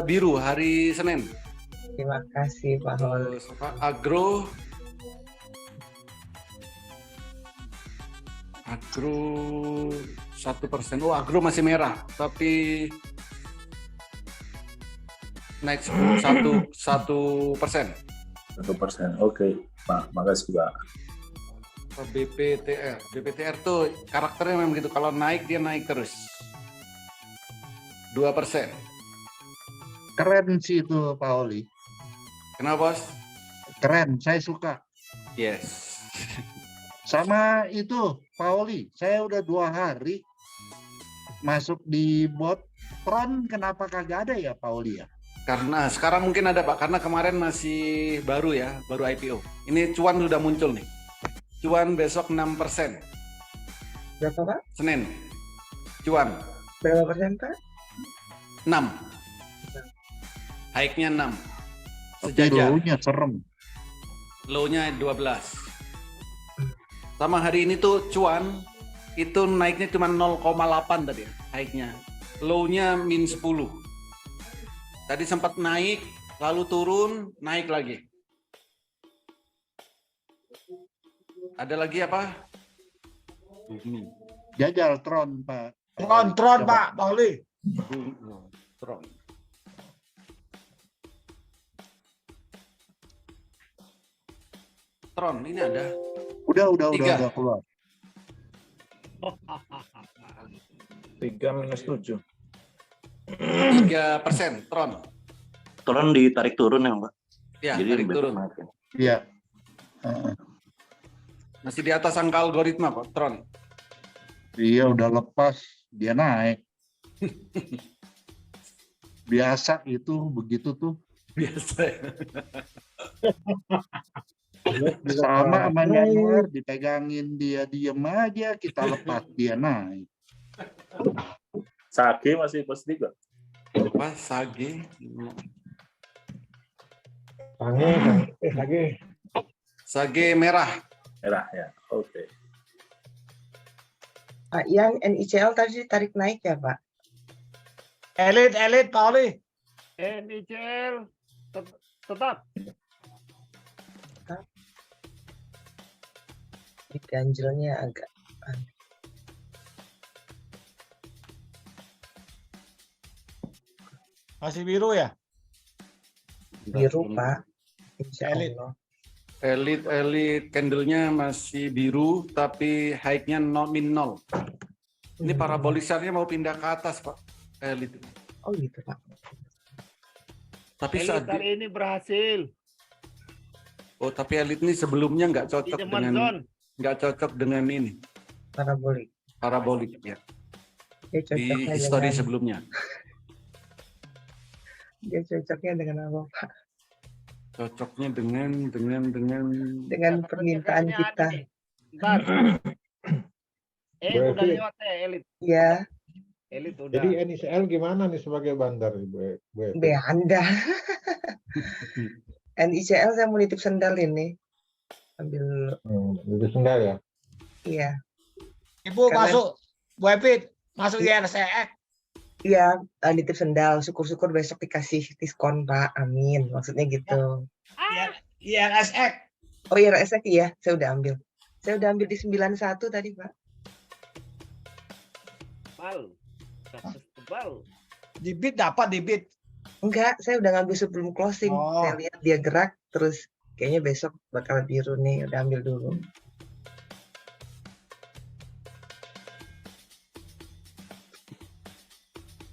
biru hari Senin. Terima kasih Pak Holi. Terus agro 1%. Oh, agro masih merah, tapi naik 1%. 1%. Oke, Pak. Makasih, Pak. BPTR tuh karakternya memang gitu. Kalau naik dia naik terus. 2%. Keren sih itu Pak Oli. Kenapa, Bos? Keren, saya suka. Yes. Sama itu Pak Oli, saya udah 2 hari masuk di bot Tron, kenapa kagak ada ya Pak Oli ya? Karena sekarang mungkin ada Pak, karena kemarin masih baru ya, baru IPO. Ini cuan sudah muncul nih. Cuan besok 6%. Berapa Pak? Senin. Cuan. Berapa persen Pak? 6. Hike-nya 6. Tapi Sejajar. low-nya serem. Low-nya 12. Sama hari ini tuh cuan itu naiknya cuma 0,8 tadi ya, hike-nya. Low-nya min 10. Tadi sempat naik, lalu turun, naik lagi. Ada lagi apa? Jajal Tron Pak. Tron Pak Oli. Tron. Tron ini ada. Udah Tiga. keluar. 3-7. 3% Tron. Tron ditarik turun ya, Pak? Ya, Jadi tarik turun. naik ya. Iya. Masih di atas angka algoritma Pak Tron. Iya udah lepas, dia naik. Biasa itu begitu tuh. Biasa. Sama sama Januar, dipegangin dia diem aja, kita lepas dia naik. Sage masih positif nggak? Apa Sage? Sage merah. Merah ya. Oke. Pak, yang NICL tadi tarik naik ya Pak? Elit, Pak Oli. NICL tetap. Di ganjelnya agak Masih biru ya? biru Pak. Insya Elit. Allah. Elit candlenya masih biru tapi high-nya min 0. Ini parabolisarnya mau pindah ke atas Pak. Elit. Oh gitu Pak. Tapi Elit saat hari ini berhasil. oh tapi elit ini sebelumnya nggak Di cocok deman dengan zone. nggak cocok dengan ini Parabolik. parabolik ya. Dia Di cocoknya histori dengan, sebelumnya. dia cocoknya dengan apa Pak? Cocoknya dengan Dengan permintaan Ini kita. ada nih. Bentar. Udah lewat ya elit. Ya, Elit udah. Jadi NICL gimana nih sebagai bandar nih, Bu Evi? be Anda. NICL saya mau nitip sendal ini. Ambil dulu. Itu sendal ya? Iya. Ibu Karena- masuk, Bu Epit, masuk di RSEX. Iya, nitip sendal. Syukur-syukur besok dikasih diskon, Pak. Amin. Maksudnya gitu. Iya, RSEX. Oh iya, RSEX iya. Saya udah ambil. Saya udah ambil di 91 tadi, Pak. Tebal. Di bid dapat di bid. Enggak, saya udah ngambil sebelum closing. Oh. Saya lihat dia gerak, terus kayaknya besok bakal biru nih. Udah ambil dulu.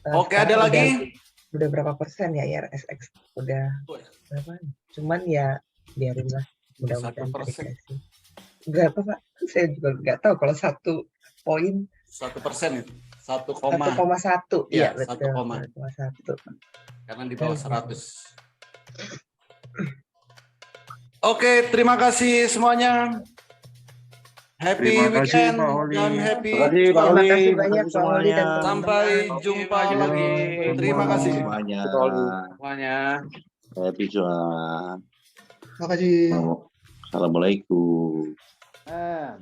Oke, Sekarang ada lagi? Udah berapa persen ya RSX? Udah berapa? Cuman ya biarinlah. Mudah-mudahan 1%. dikasih. Berapa Pak? Saya juga nggak tahu kalau 1 poin 1% itu 1, 1,1. Iya, Iya, betul. 1, 1,1. karena di bawah 100. Oke, terima kasih semuanya. Happy Terima kasih, weekend Pak Oli. dan happy Terima kasih, Pak Terima Oli. kasih Terima banyak kasih Pak Oli dan semuanya. teman-teman. sampai jumpa lagi. Terima kasih semuanya. semuanya. Happy jualan. Terima kasih. Assalamualaikum. Ah.